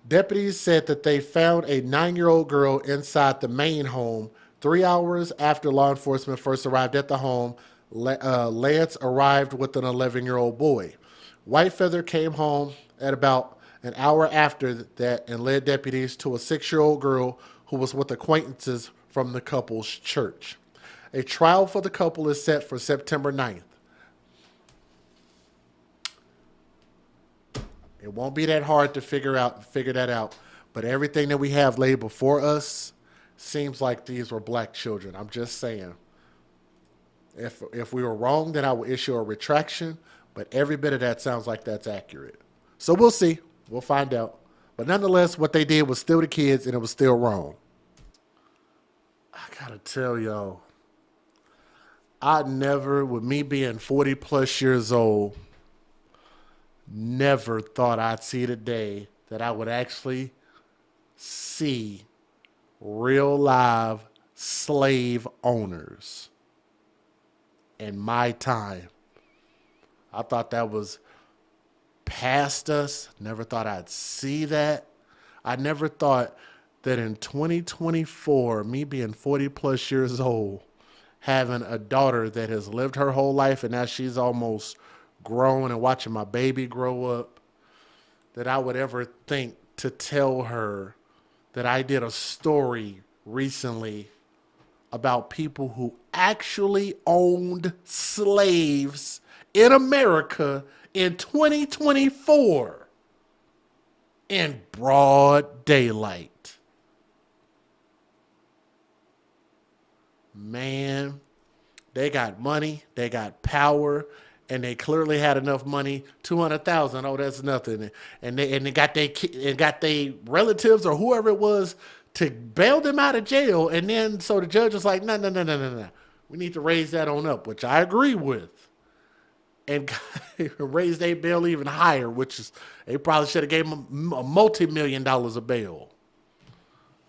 Deputies said that they found a 9-year-old girl inside the main home 3 hours after law enforcement first arrived at the home. Lance arrived with an 11-year-old boy. Whitefeather came home at about an hour after that and led deputies to a 6-year-old girl who was with acquaintances from the couple's church. A trial for the couple is set for September 9th. It won't be that hard to figure that out. But everything that we have laid before us seems like these were black children. I'm just saying. If we were wrong, then I will issue a retraction. But every bit of that sounds like that's accurate. So we'll see. We'll find out. But nonetheless, what they did was still the kids, and it was still wrong. I gotta tell y'all, I never, with me being 40 plus years old, never thought I'd see the day that I would actually see real live slave owners in my time. I thought that was past us. Never thought I'd see that. I never thought that in 2024, me being 40 plus years old, having a daughter that has lived her whole life and now she's almost grown and watching my baby grow up, that I would ever think to tell her that I did a story recently about people who actually owned slaves in America in 2024 in broad daylight. Man, they got money, they got power, and they clearly had enough money. 200,000, oh, that's nothing. And they got they relatives or whoever it was to bail them out of jail. And then so the judge was like, no. We need to raise that on up, which I agree with. And raise their bail even higher, which is they probably should have gave them a multi-million dollars of bail.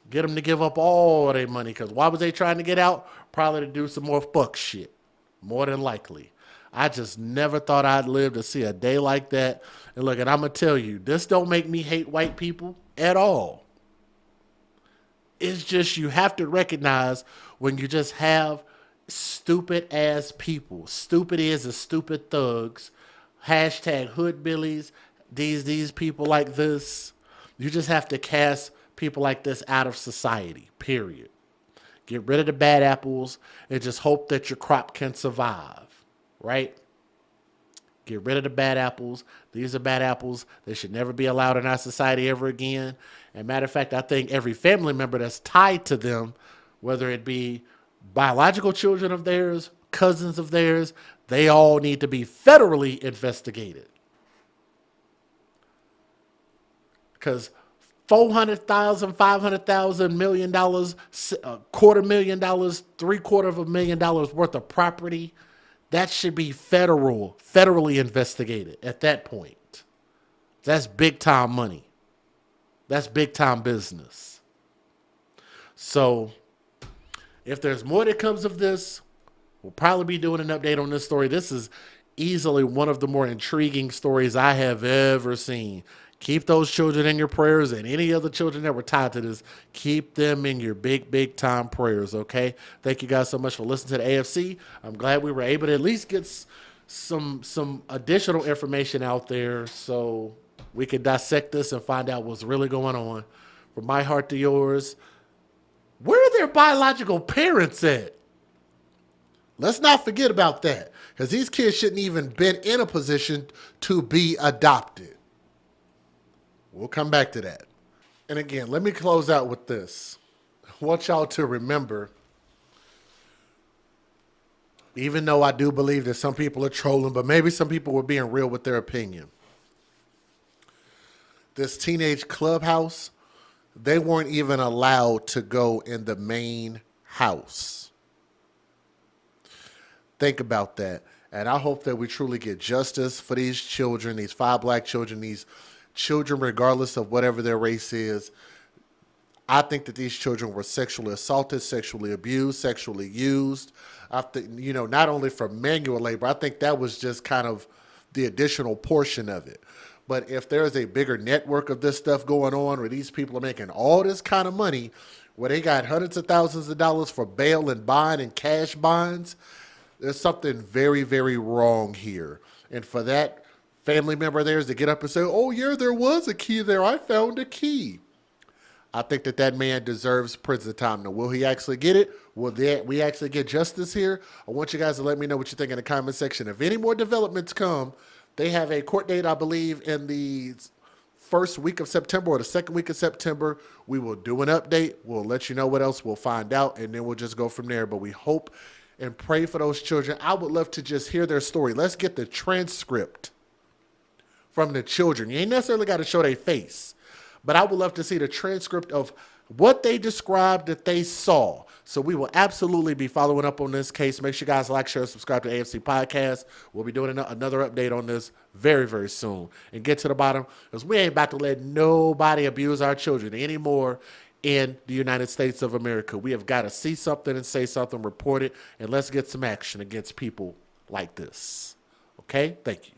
Get them to give up all their money, because why was they trying to get out? Probably to do some more fuck shit, more than likely. I just never thought I'd live to see a day like that. And look, and I'm going to tell you, this don't make me hate white people at all. It's just you have to recognize when you just have stupid ass people. Stupid is the stupid thugs. Hashtag hoodbillies. These people like this. You just have to cast people like this out of society, period. Get rid of the bad apples and just hope that your crop can survive, right? Get rid of the bad apples. These are bad apples. They should never be allowed in our society ever again. And matter of fact, I think every family member that's tied to them, whether it be biological children of theirs, cousins of theirs, they all need to be federally investigated. Because $400,000, $500,000, $1 million, $250,000, $750,000 worth of property, that should be federally investigated at that point. That's big time money. That's big time business. So if there's more that comes of this, we'll probably be doing an update on this story. This is easily one of the more intriguing stories I have ever seen. Keep those children in your prayers, and any other children that were tied to this, keep them in your big time prayers, okay? Thank you guys so much for listening to the AFC. I'm glad we were able to at least get some additional information out there so we can dissect this and find out what's really going on. From my heart to yours, where are their biological parents at? Let's not forget about that, because these kids shouldn't even been in a position to be adopted. We'll come back to that. And again, let me close out with this. I want y'all to remember, even though I do believe that some people are trolling, but maybe some people were being real with their opinion. This teenage clubhouse, they weren't even allowed to go in the main house. Think about that. And I hope that we truly get justice for these children, these 5 black children, these children, regardless of whatever their race is. I think that these children were sexually assaulted, sexually abused, sexually used. I think, not only for manual labor, I think that was just kind of the additional portion of it. But if there's a bigger network of this stuff going on where these people are making all this kind of money, where they got hundreds of thousands of dollars for bail and bond and cash bonds, there's something very, very wrong here. And for that family member of theirs to get up and say, oh, yeah, there was a key there. I found a key. I think that man deserves prison time. Now, will he actually get it? Will we actually get justice here? I want you guys to let me know what you think in the comment section. If any more developments come, they have a court date, I believe, in the first week of September or the second week of September. We will do an update. We'll let you know what else we'll find out, and then we'll just go from there. But we hope and pray for those children. I would love to just hear their story. Let's get the transcript from the children. You ain't necessarily got to show their face, but I would love to see the transcript of what they described that they saw. So we will absolutely be following up on this case. Make sure you guys like, share, subscribe to AFC Podcast. We'll be doing another update on this very, very soon. And get to the bottom, because we ain't about to let nobody abuse our children anymore in the United States of America. We have got to see something and say something, report it, and let's get some action against people like this. Okay? Thank you.